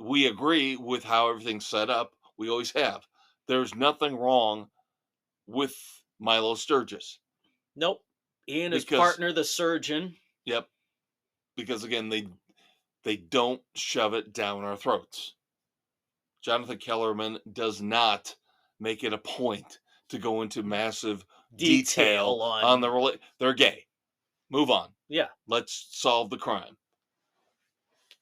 we agree with how everything's set up. We always have. There's nothing wrong with Milo Sturgis. Nope. He and his partner, the surgeon. Yep. Because again, they don't shove it down our throats. Jonathan Kellerman does not make it a point to go into massive detail on the they're gay. Move on. Yeah. Let's solve the crime.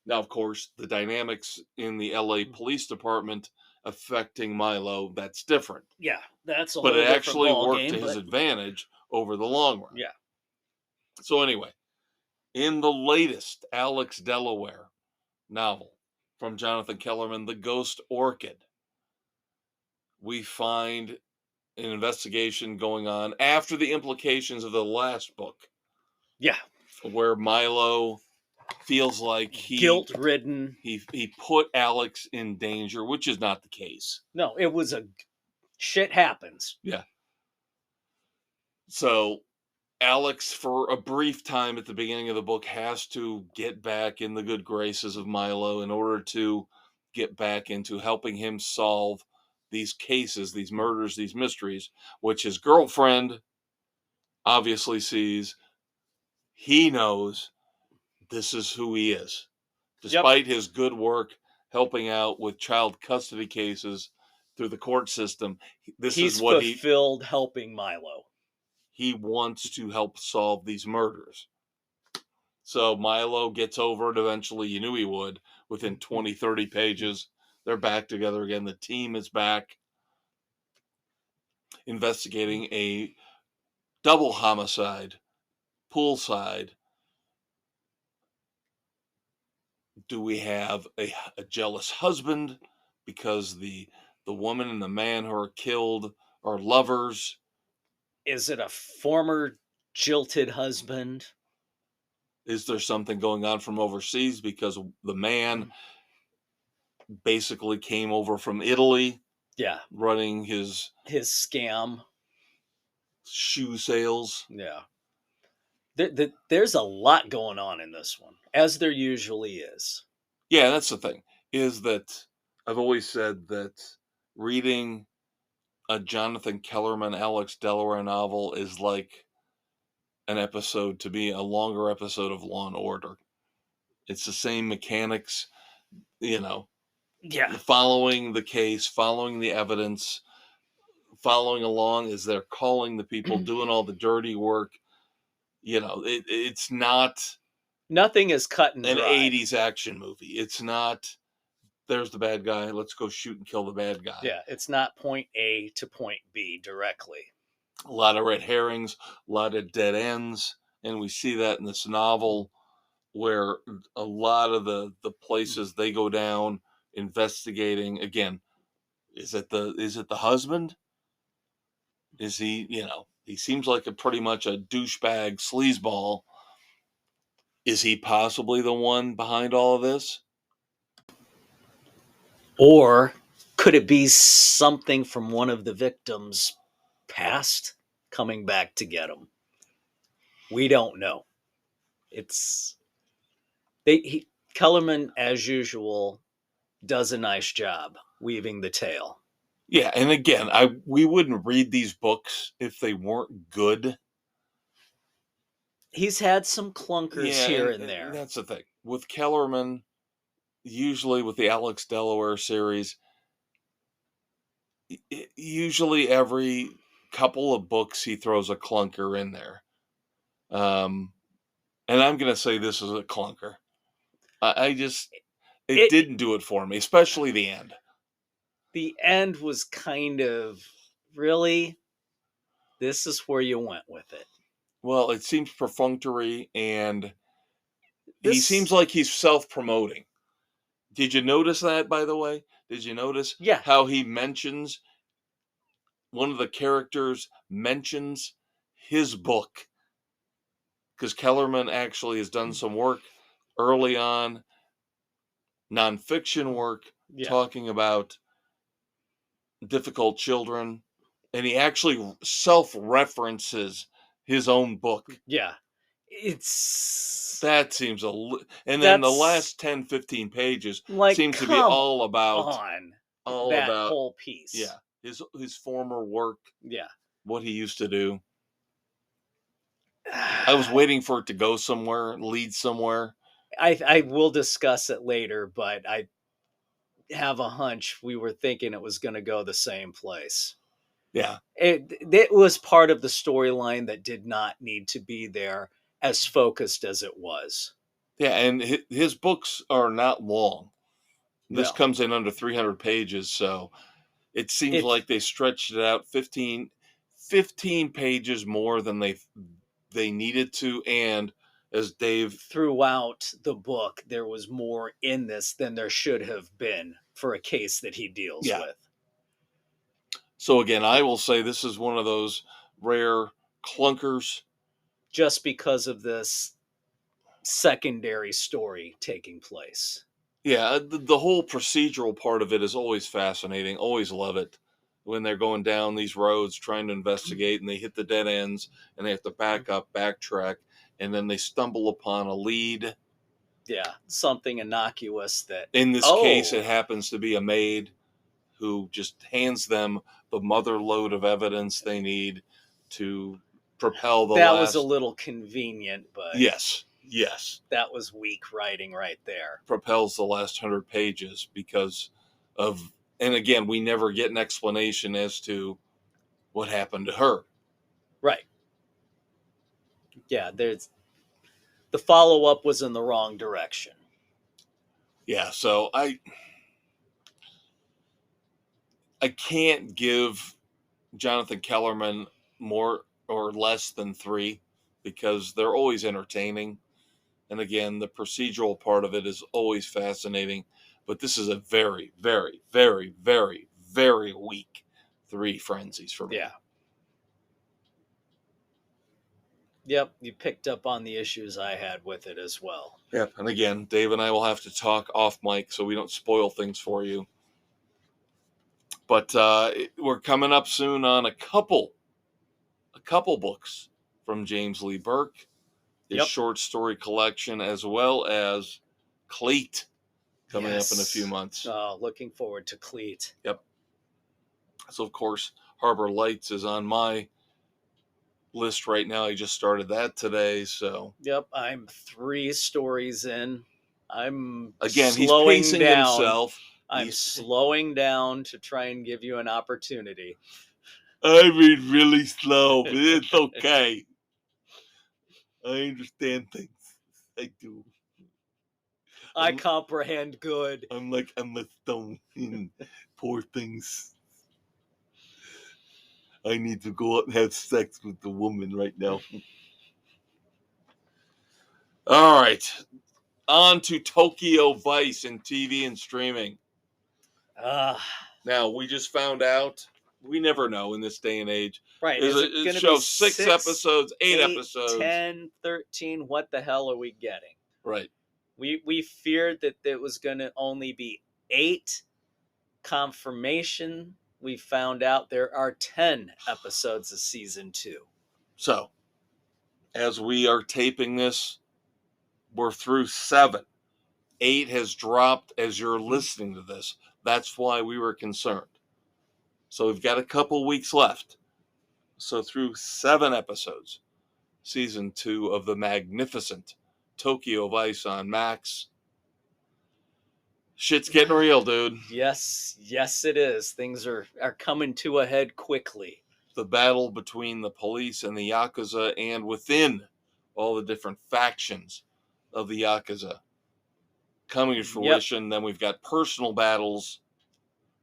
Now, of course, the dynamics in the LA Police Department affecting Milo, that's different. Yeah, that's a but whole it actually worked game, to his advantage over the long run. Yeah. So anyway, in the latest Alex Delaware novel from Jonathan Kellerman, The Ghost Orchid, we find an investigation going on after the implications of the last book. Yeah. Where Milo feels like guilt-ridden. He put Alex in danger, which is not the case. No, it was shit happens. Yeah. So Alex, for a brief time at the beginning of the book, has to get back in the good graces of Milo in order to get back into helping him solve these cases, these murders, these mysteries, which his girlfriend obviously sees. He knows this is who he is. Despite his good work helping out with child custody cases through the court system, He's fulfilled helping Milo. He wants to help solve these murders. So Milo gets over it eventually. You knew he would. Within 20, 30 pages, they're back together again. The team is back investigating a double homicide, poolside. Do we have a jealous husband because the woman and the man who are killed are lovers? Is it a former jilted husband? Is there something going on from overseas because the man basically came over from Italy? Yeah. Running his scam. Shoe sales. Yeah. There's a lot going on in this one, as there usually is. Yeah, that's the thing, is that I've always said that reading a Jonathan Kellerman, Alex Delaware novel is like an episode, to be a longer episode of Law and Order. It's the same mechanics, Yeah. Following the case, following the evidence, following along as they're calling the people, doing all the dirty work. It's not. Nothing is cut and an dry. 80s action movie. It's not, there's the bad guy, let's go shoot and kill the bad guy. Yeah, it's not point A to point B directly. A lot of red herrings, a lot of dead ends, and we see that in this novel where a lot of the places they go down investigating, again, is it the husband? Is he, he seems like pretty much a douchebag sleazeball. Is he possibly the one behind all of this? Or could it be something from one of the victims' past coming back to get him? We don't know. It's Kellerman, as usual, does a nice job weaving the tale. Yeah, and again, we wouldn't read these books if they weren't good. He's had some clunkers Yeah, here and, and and there. that's the thing. With Kellerman, usually with the Alex Delaware series, usually every couple of books he throws a clunker in there. And I'm going to say this is a clunker. I just, it didn't do it for me, especially the end. The end was kind of, really? This is where you went with it. Well, it seems perfunctory, and he This, seems like he's self-promoting. Did you notice that, by the way? Did you notice yeah, how he mentions, one of the characters mentions his book? Because Kellerman actually has done some work early on, nonfiction work, yeah, talking about difficult children, and he actually self-references his own book. yeah. It's That seems and then the that's last 10, 15 pages like, seem to be come all about on, all that about whole piece. yeah, his former work, Yeah. what he used to do. I was waiting for it to go somewhere, lead somewhere. I will discuss it later, but I have a hunch we were thinking it was going to go the same place. Yeah. It was part of the storyline that did not need to be there, as focused as it was. Yeah, and his books are not long. This No, comes in under 300 pages, so it seems it like they stretched it out 15 pages more than they needed to, and as Dave, throughout the book there was more in this than there should have been for a case that he deals yeah. with. So again, I will say this is one of those rare clunkers. Just because of this secondary story taking place. Yeah, the whole procedural part of it is always fascinating. Always love it when they're going down these roads trying to investigate and they hit the dead ends and they have to back up, backtrack, and then they stumble upon a lead. Yeah, something innocuous that, In this case, oh, it happens to be a maid who just hands them the mother load of evidence they need to propel the that was a last. little convenient, but Yes, that was weak writing right there. propels the last 100 pages because of, and again, we never get an explanation as to what happened to her. Right. Yeah, there's the follow up was in the wrong direction. Yeah, so I can't give Jonathan Kellerman more or less than 3 because they're always entertaining. And again, the procedural part of it is always fascinating. But this is a very, very, very, very, very weak 3 frenzies for me. Yeah. Yep, you picked up on the issues I had with it as well. Yep. And again, Dave and I will have to talk off mic so we don't spoil things for you. But we're coming up soon on a couple books from James Lee Burke, his Yep. short story collection, as well as Cleat coming up in a few Yes. months. Looking forward to Cleat. Yep. So of course, Harbor Lights is on my list right now. I just started that today. So Yep, I'm 3 stories in. I'm again, he's slowing pacing down. himself. I'm slowing down to try and give you an opportunity. I read really slow, but it's okay. I understand things. I do. I comprehend good. I'm like Emma Stone in Poor Things. I need to go out and have sex with the woman right now. All right. On to Tokyo Vice and TV and streaming. Now, we just found out, we never know in this day and age. Right. Is Is it it going to show be 6 episodes, 8 episodes? 10, 13? What the hell are we getting? Right. We feared that it was going to only be 8. Confirmation, we found out there are 10 episodes of season 2. So, as we are taping this, we're through 7. 8 has dropped as you're listening to this. That's why we were concerned. So we've got a couple weeks left. So through 7 episodes, season 2 of the magnificent Tokyo Vice on Max. Shit's getting real, dude. Yes, it is. Things are coming to a head quickly. The battle between the police and the Yakuza, and within all the different factions of the Yakuza, coming to fruition. Yep. Then we've got personal battles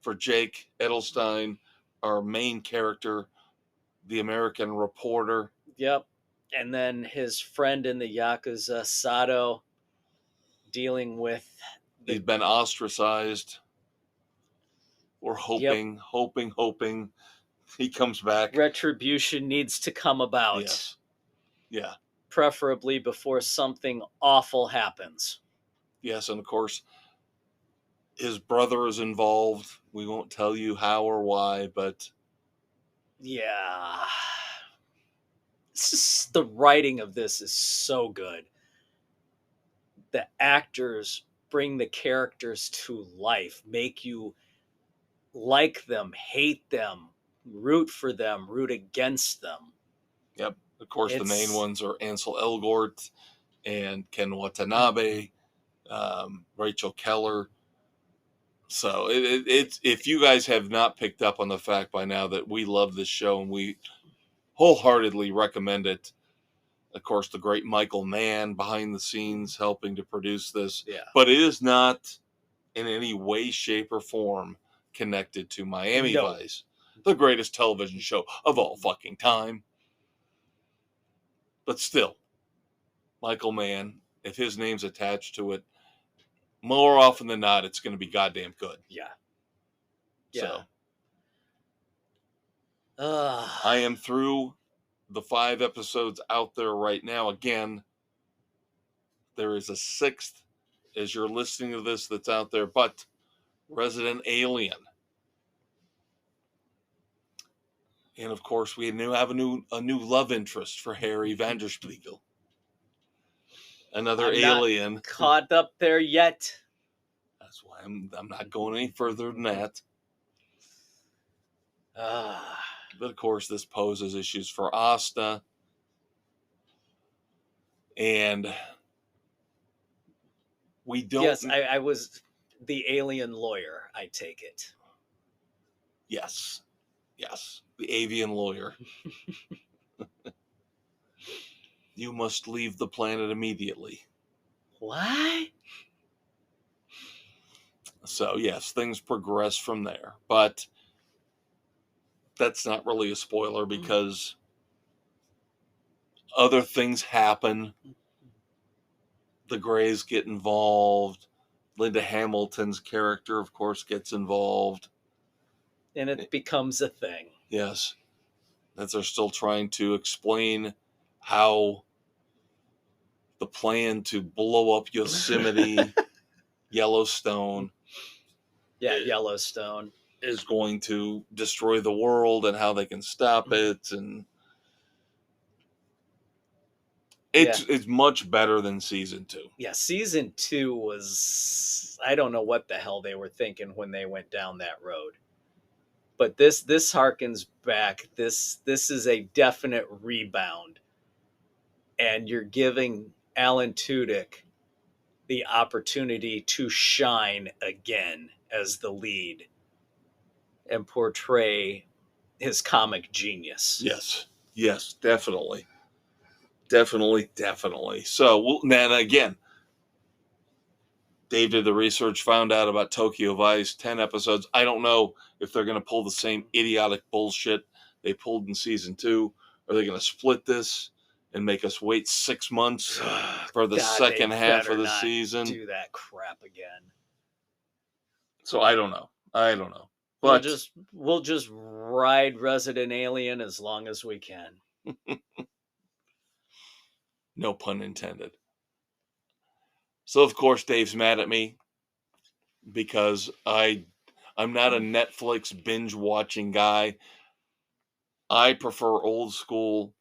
for Jake Edelstein, our main character, the American reporter. Yep. And then his friend in the Yakuza, Sato, dealing with... He's been ostracized. We're hoping he comes back. Retribution needs to come about. Yes. Yeah. Preferably before something awful happens. Yes, and of course, his brother is involved. We won't tell you how or why, but... Yeah. The writing of this is so good. The actors bring the characters to life, make you like them, hate them, root for them, root against them. Yep. Of course, the main ones are Ansel Elgort and Ken Watanabe, Rachel Keller. So it's if you guys have not picked up on the fact by now that we love this show and we wholeheartedly recommend it. Of course, the great Michael Mann behind the scenes helping to produce this. Yeah. But it is not in any way, shape, or form connected to Miami Vice, the greatest television show of all fucking time. But still, Michael Mann, if his name's attached to it, more often than not, it's going to be goddamn good. Yeah. So, I am through the 5 episodes out there right now. Again, there is a 6th as you're listening to this that's out there, but Resident Alien. And of course, we have a new love interest for Harry Vanderspiegel. Another alien. Not caught up there yet. That's why I'm not going any further than that. But of course, this poses issues for Asta. And we don't... Yes, I was the alien lawyer, I take it. Yes. The avian lawyer. You must leave the planet immediately. What? So, yes, things progress from there. But that's not really a spoiler because other things happen. The Greys get involved. Linda Hamilton's character, of course, gets involved. And it becomes a thing. Yes. As they're still trying to explain how the plan to blow up Yosemite, Yellowstone. Yeah, Yellowstone. Is going to destroy the world and how they can stop it. And it's much better than season 2. Yeah, season 2 was... I don't know what the hell they were thinking when they went down that road. But this harkens back. This is a definite rebound. And you're giving Alan Tudyk the opportunity to shine again as the lead and portray his comic genius. Yes, definitely. So, then again, Dave did the research, found out about Tokyo Vice, 10 episodes. I don't know if they're going to pull the same idiotic bullshit they pulled in season 2. Are they going to split this and make us wait 6 months for the second half of the season? Do that crap again. So I don't know. But we'll just ride Resident Alien as long as we can. No pun intended. So of course Dave's mad at me because I'm not a Netflix binge watching guy. I prefer old school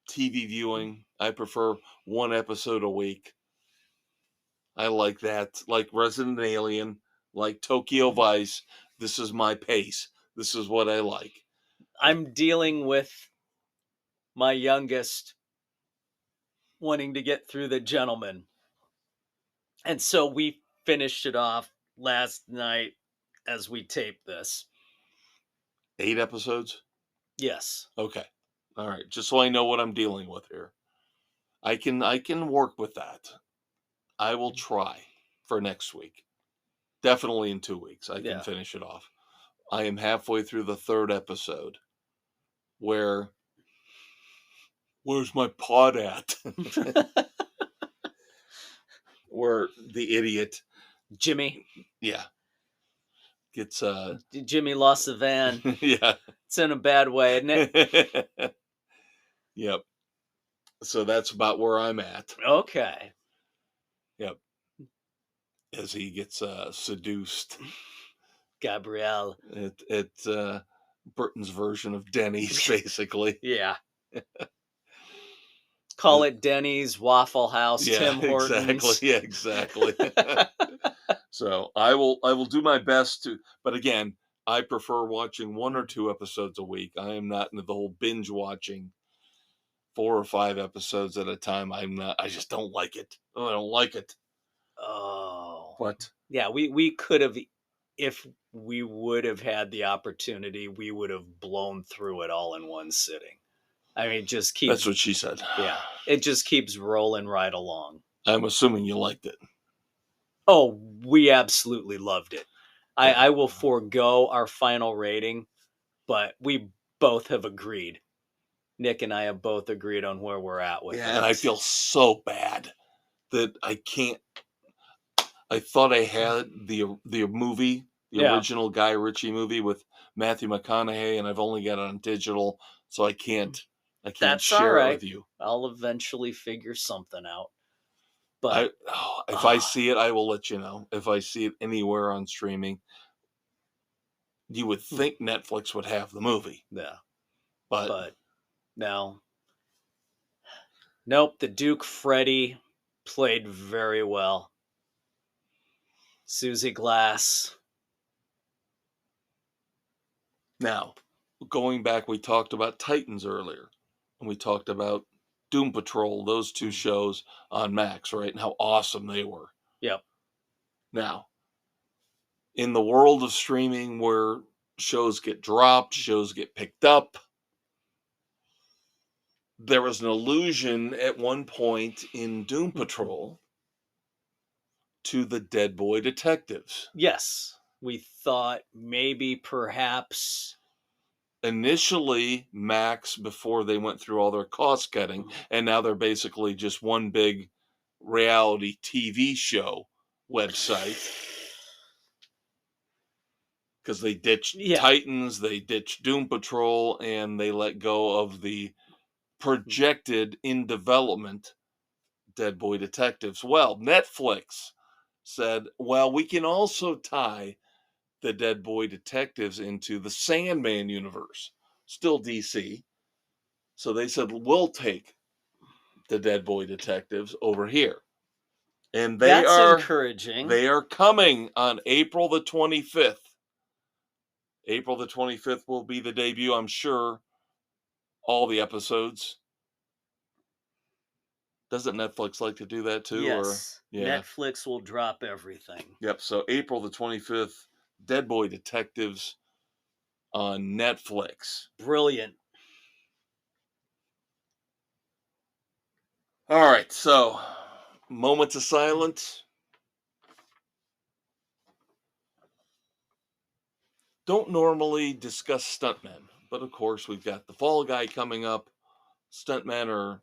TV viewing. I prefer one episode a week. I like that. Like Resident Alien, like Tokyo Vice. This is my pace. This is what I like. I'm dealing with my youngest wanting to get through The Gentleman. And so we finished it off last night as we taped this. 8 episodes? Yes. Okay. All right. Just so I know what I'm dealing with here. I can work with that. I will try for next week. Definitely in 2 weeks I can finish it off. I am halfway through the 3rd episode. Where's my pod at? Where the idiot Jimmy gets Jimmy lost the van. yeah. It's in a bad way, isn't it? Yep. So that's about where I'm at. Okay. Yep. As he gets seduced. Gabrielle. It's Britain's version of Denny's, basically. Yeah. Call it Denny's, Waffle House, Tim Hortons. Exactly. Yeah, exactly. So I will do my best to, but again, I prefer watching 1 or 2 episodes a week. I am not into the whole binge watching 4 or 5 episodes at a time. I just don't like it. Oh, I don't like it. Oh. What? Yeah, we could have, if we would have had the opportunity, we would have blown through it all in one sitting. I mean, it just keeps. That's what she said. Yeah, it just keeps rolling right along. I'm assuming you liked it. Oh, we absolutely loved it. I will forego our final rating, but we both have agreed. Nick and I have both agreed on where we're at with it. And I feel so bad that I can't. I thought I had the movie, the original Guy Ritchie movie with Matthew McConaughey, and I've only got it on digital, so I can't That's share it with you. I'll eventually figure something out. But if I see it, I will let you know. If I see it anywhere on streaming, you would think Netflix would have the movie. Yeah. But no. Nope, the Duke Freddie played very well. Susie Glass. Now, going back, we talked about Titans earlier, and we talked about Doom Patrol, those 2 shows on Max, right? And how awesome they were. Yep. Now, in the world of streaming where shows get dropped, shows get picked up, there was an allusion at one point in Doom Patrol to the Dead Boy Detectives. Yes. We thought maybe perhaps initially Max, before they went through all their cost cutting, and now they're basically just one big reality TV show website. Because they ditched Titans, they ditched Doom Patrol, and they let go of the projected in development Dead Boy Detectives. Well, Netflix said, well, we can also tie the Dead Boy Detectives into the Sandman universe, still DC. So they said, we'll take the Dead Boy Detectives over here. And that's encouraging. They are coming on April the 25th. April the 25th will be the debut, I'm sure. All the episodes. Doesn't Netflix like to do that too? Yes. Or, yeah. Netflix will drop everything. Yep. So April the 25th, Dead Boy Detectives on Netflix. Brilliant. All right. So, moments of silence. Don't normally discuss stuntmen, but of course we've got the Fall Guy coming up. Stuntmen are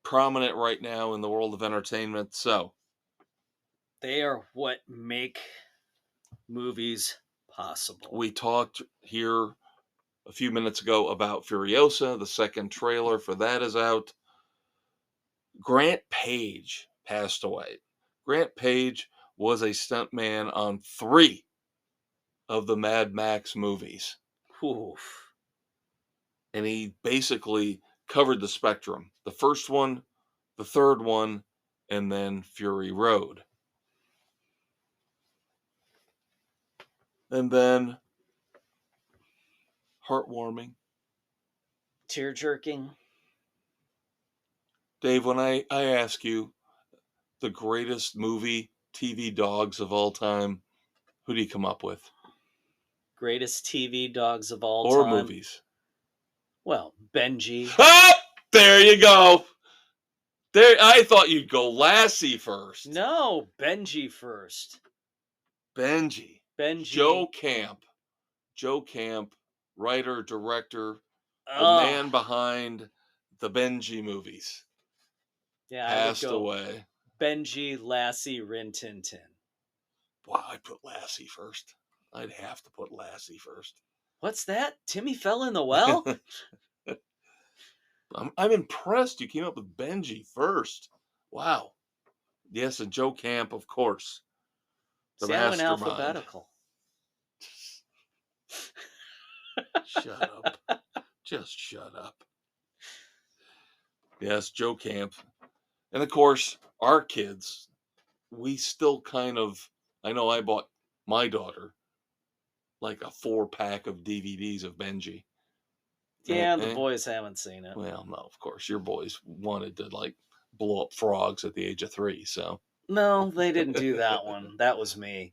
prominent right now in the world of entertainment, so they are what make movies possible. We talked here a few minutes ago about Furiosa. The second trailer for that is out. Grant Page passed away. Grant Page was a stuntman on 3 of the Mad Max movies. Oof. And he basically covered the spectrum. The first one, the third one, and then Fury Road. And then heartwarming. Tear-jerking. Dave, when I ask you the greatest movie TV dogs of all time, who do you come up with? Greatest TV dogs of all Or time. movies? Well, Benji. Ah! There you go. There, I thought you'd go Lassie first. No, Benji first. Benji. Benji. Joe Camp, writer, director, the man behind the Benji movies. Yeah, Passed I would go away. Benji, Lassie, Rin Tin Tin. Wow, I'd put Lassie first. I'd have to put Lassie first. What's that? Timmy fell in the well? I'm impressed you came up with Benji first. Wow. Yes, and Joe Camp, of course. The See, I went mastermind. alphabetical. Shut up. Just shut up. Yes, Joe Camp. And of course, our kids, we still kind of, I know I bought my daughter like a 4-pack of DVDs of Benji. Yeah, the boys haven't seen it. Well, no, of course. Your boys wanted to like blow up frogs at the age of 3, so. No, they didn't do that one. That was me.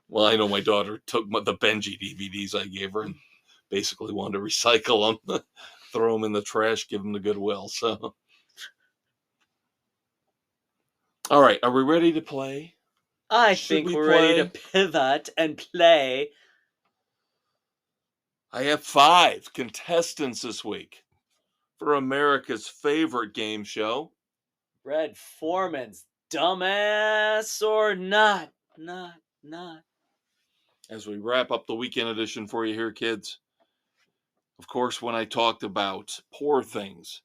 Well, I know my daughter took the Benji DVDs I gave her and basically wanted to recycle them, throw them in the trash, give them to Goodwill. So, all right, are we ready to play? I think we're ready to pivot and play. I have 5 contestants this week for America's favorite game show, Red Foreman's Dumbass or Not. As we wrap up the weekend edition for you here, kids. Of course, when I talked about Poor Things,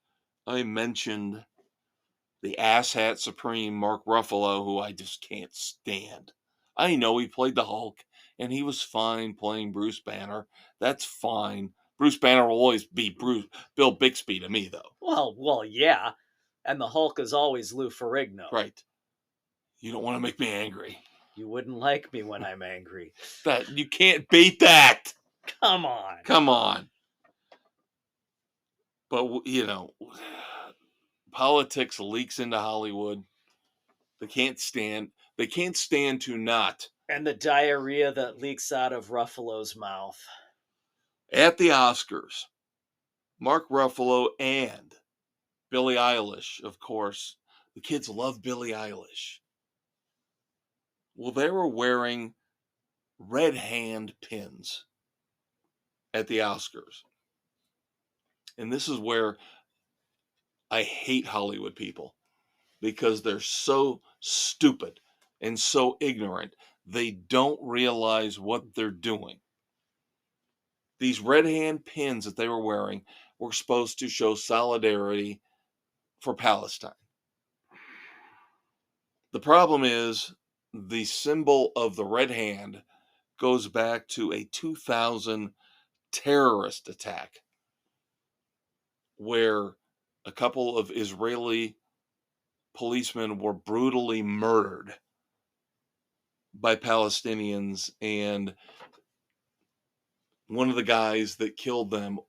I mentioned the asshat supreme Mark Ruffalo, who I just can't stand. I know he played the Hulk, and he was fine playing Bruce Banner. That's fine. Bruce Banner will always be Bill Bixby to me, though. Well, yeah. And the Hulk is always Lou Ferrigno. Right. You don't want to make me angry. You wouldn't like me when I'm angry. That you can't beat that. Come on. Come on. But, politics leaks into Hollywood. They can't stand to not. And the diarrhea that leaks out of Ruffalo's mouth. At the Oscars, Mark Ruffalo and Billie Eilish, of course. The kids love Billie Eilish. Well, they were wearing red hand pins at the Oscars. And this is where I hate Hollywood people, because they're so stupid and so ignorant. They don't realize what they're doing. These red hand pins that they were wearing were supposed to show solidarity for Palestine. The problem is the symbol of the red hand goes back to a 2000 terrorist attack where a couple of Israeli policemen were brutally murdered by Palestinians, and one of the guys that killed them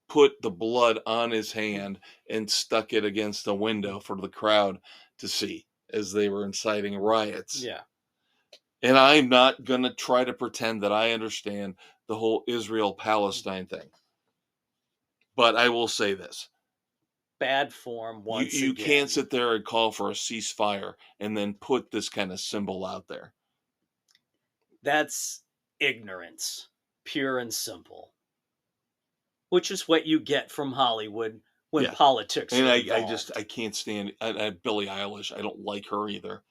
put the blood on his hand and stuck it against a window for the crowd to see as they were inciting riots. Yeah. And I'm not going to try to pretend that I understand the whole Israel-Palestine thing. But I will say this. Bad form once you again. can't sit there and call for a ceasefire and then put this kind of symbol out there. That's ignorance, pure and simple. Which is what you get from Hollywood when politics are involved. I can't stand Billie Eilish. I don't like her either.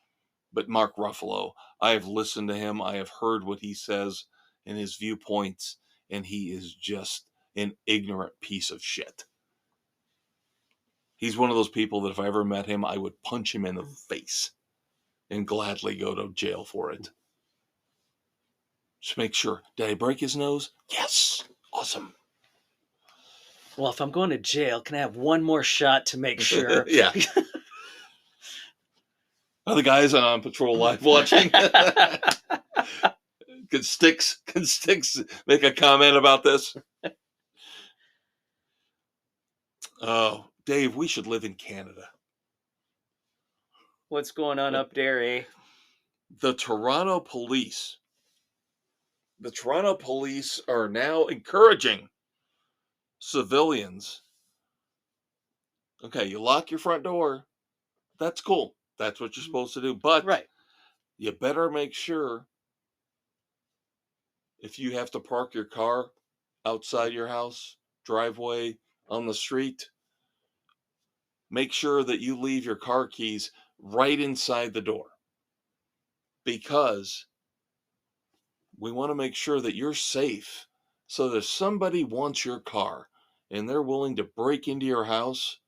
But Mark Ruffalo, I have listened to him. I have heard what he says and his viewpoints, and he is just an ignorant piece of shit. He's one of those people that if I ever met him, I would punch him in the face and gladly go to jail for it. Just make sure. Did I break his nose? Yes. Awesome. Well, if I'm going to jail, can I have one more shot to make sure? Yeah. Are the guys on patrol live watching? Can Sticks make a comment about this? Oh, Dave, we should live in Canada. What's going on up there, eh? The Toronto police are now encouraging civilians. Okay, you lock your front door. That's cool. That's what you're supposed to do. But Right. you better make sure if you have to park your car outside your house, driveway, on the street, make sure that you leave your car keys right inside the door. Because we want to make sure that you're safe. So that if somebody wants your car and they're willing to break into your house,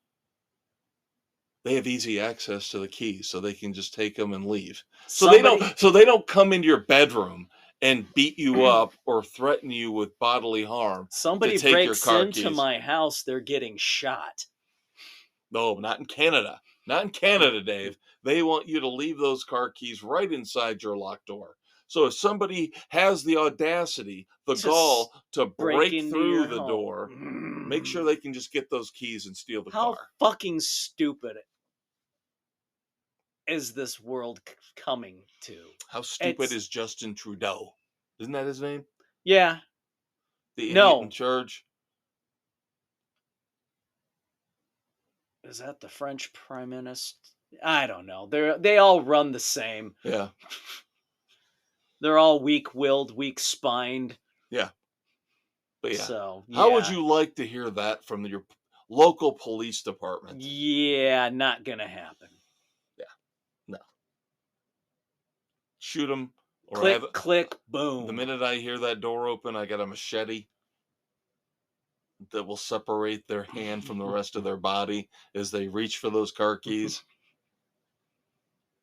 they have easy access to the keys, so they can just take them and leave. So they don't come into your bedroom and beat you up or threaten you with bodily harm. Somebody to take your breaks car into keys. my house, they're getting shot. No, not in Canada. Not in Canada, Dave. They want you to leave those car keys right inside your locked door. So if somebody has the audacity, the gall to break through the door, make sure they can just get those keys and steal the car. How fucking stupid is this world coming to? How stupid is Justin Trudeau? Isn't that his name? Yeah. The idiot in charge? Is that the French Prime Minister? I don't know. They all run the same. Yeah. They're all weak-willed, weak-spined. Yeah. But yeah. So, yeah. How would you like to hear that from your local police department? Yeah, not gonna happen. Yeah. No. Shoot them. Or click, boom. The minute I hear that door open, I got a machete that will separate their hand from the rest of their body as they reach for those car keys.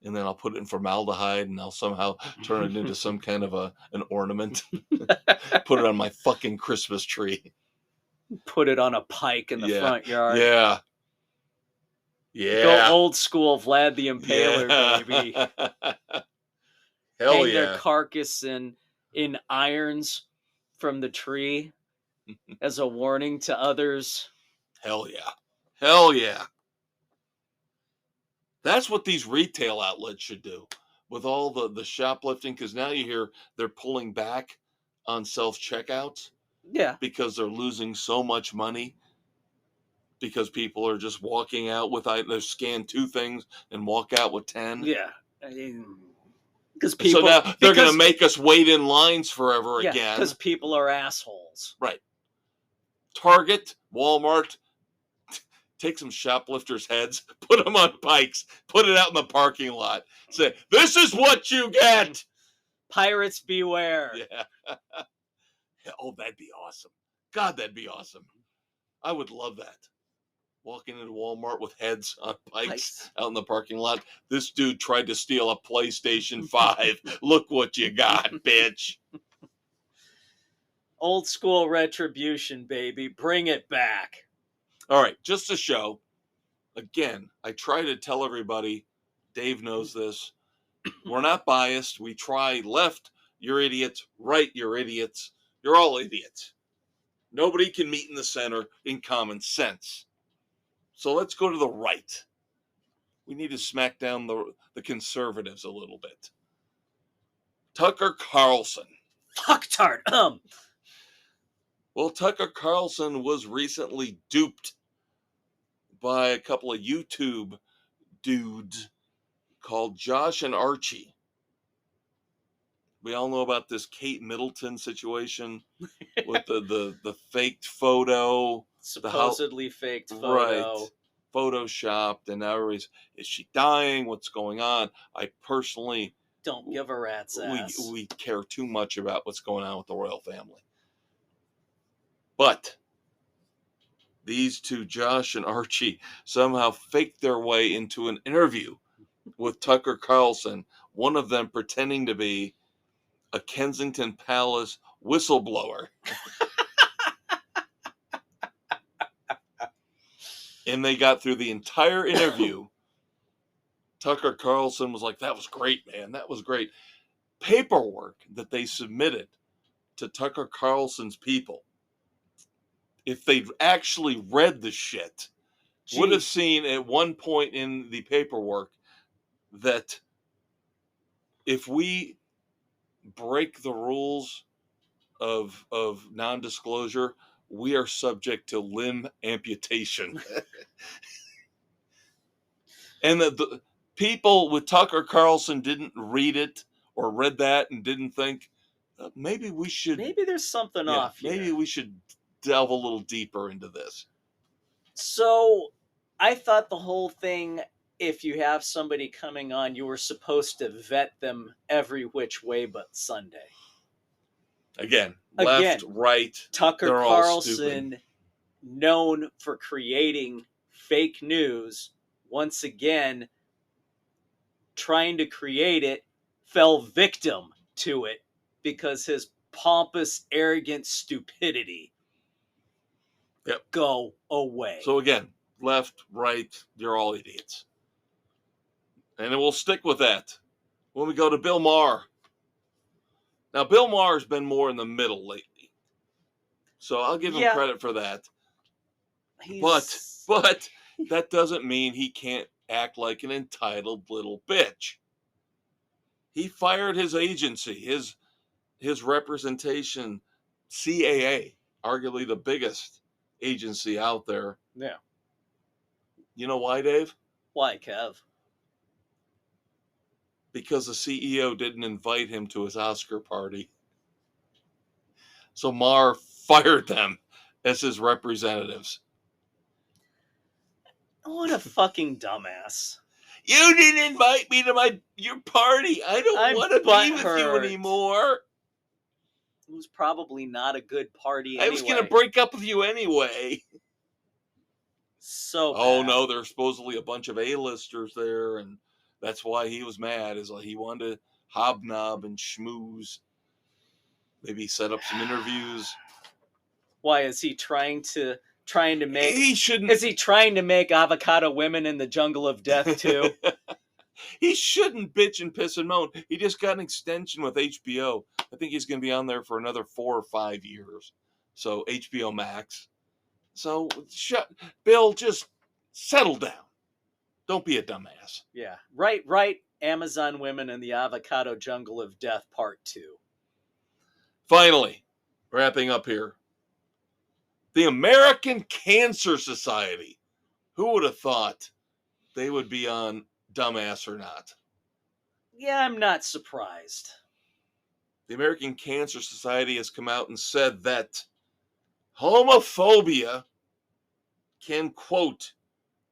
And then I'll put it in formaldehyde and I'll somehow turn it into some kind of an ornament. Put it on my fucking Christmas tree. Put it on a pike in the front yard. Yeah. Yeah. Go old school Vlad the Impaler, baby. Hell Hang their carcass in irons from the tree as a warning to others. Hell yeah. Hell yeah. That's what these retail outlets should do with all the shoplifting, because now you hear they're pulling back on self-checkouts. Yeah. Because they're losing so much money. Because people are just walking out with, they scan 2 things and walk out with 10. Yeah. Because people. So now they're going to make us wait in lines forever again. Because people are assholes. Right. Target, Walmart, take some shoplifters' heads, put them on pikes, put it out in the parking lot. Say, this is what you get. Pirates beware. Yeah. Oh, that'd be awesome. God, that'd be awesome. I would love that. Walking into Walmart with heads on pikes out in the parking lot. This dude tried to steal a PlayStation 5. Look what you got, bitch. Old school retribution, baby. Bring it back. All right, just a show. Again, I try to tell everybody, Dave knows this, we're not biased. We try left, you're idiots. Right, you're idiots. You're all idiots. Nobody can meet in the center in common sense. So let's go to the right. We need to smack down the conservatives a little bit. Tucker Carlson. Fucktard. Well, Tucker Carlson was recently duped by a couple of YouTube dudes called Josh and Archie. We all know about this Kate Middleton situation with the faked photo. Supposedly faked photo. Right. Photoshopped, and now everybody's, is she dying? What's going on? I personally don't give a rat's ass. We care too much about what's going on with the royal family. But these two, Josh and Archie, somehow faked their way into an interview with Tucker Carlson, one of them pretending to be a Kensington Palace whistleblower. And they got through the entire interview. Tucker Carlson was like, that was great, man. That was great. Paperwork that they submitted to Tucker Carlson's people, if they'd actually read the shit, would have seen at one point in the paperwork that if we break the rules of non-disclosure, we are subject to limb amputation. And the people with Tucker Carlson didn't read it or read that and didn't think, maybe we should. Maybe there's something off here. Maybe we should delve a little deeper into this. So I thought the whole thing, if you have somebody coming on, you were supposed to vet them every which way but Sunday. Again, left, right. Tucker Carlson, known for creating fake news, once again, trying to create it, fell victim to it because his pompous, arrogant stupidity. Yep. Go away. So again, left, right, you're all idiots. And we'll stick with that when we go to Bill Maher. Now, Bill Maher's been more in the middle lately. So I'll give him credit for that. But that doesn't mean he can't act like an entitled little bitch. He fired his agency, his representation, CAA, arguably the biggest agency out there. Yeah. You know why, Dave? Why, Kev? Because the CEO didn't invite him to his Oscar party. So Maher fired them as his representatives. What a fucking dumbass. You didn't invite me to your party. I don't want to be with you anymore. It was probably not a good party anyway. I was going to break up with you anyway. So bad. Oh, no, there's supposedly a bunch of A-listers there, and that's why he was mad. Is like he wanted to hobnob and schmooze. Maybe set up some interviews. Why is he trying to make? He shouldn't. Is he trying to make avocado women in the jungle of death too? He shouldn't bitch and piss and moan. He just got an extension with HBO. I think he's going to be on there for another 4 or 5 years. So HBO Max. So Bill, just settle down. Don't be a dumbass. Yeah. Right. Amazon Women in the Avocado Jungle of Death Part 2. Finally, wrapping up here. The American Cancer Society. Who would have thought they would be on Dumbass or Not? Yeah, I'm not surprised. The American Cancer Society has come out and said that homophobia can, quote,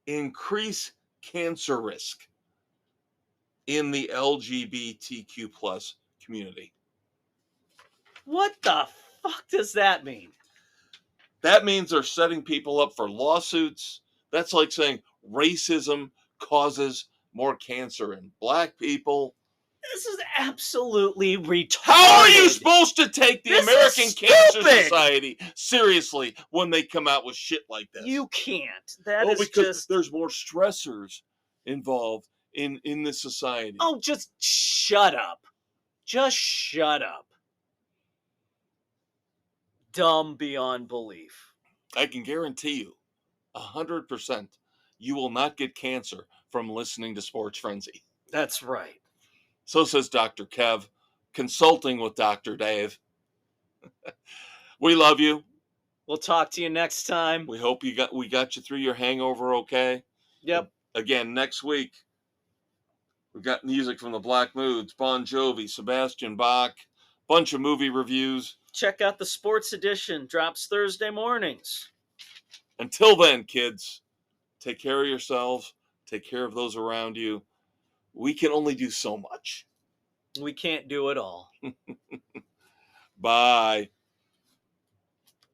increase cancer risk in the LGBTQ plus community. What the fuck does that mean? That means they're setting people up for lawsuits. That's like saying racism causes more cancer in black people. This is absolutely retarded. How are you supposed to take the American Cancer Society seriously when they come out with shit like this? You can't. Because there's more stressors involved in this society. Oh, just shut up. Just shut up. Dumb beyond belief. I can guarantee you 100% you will not get cancer from listening to Sports Frenzy. That's right. So says Dr. Kev, consulting with Dr. Dave. We love you. We'll talk to you next time. We hope we got you through your hangover okay. Yep. Again, next week, we've got music from the Black Moods, Bon Jovi, Sebastian Bach, bunch of movie reviews. Check out the Sports Edition. Drops Thursday mornings. Until then, kids, take care of yourselves. Take care of those around you. We can only do so much. We can't do it all. Bye.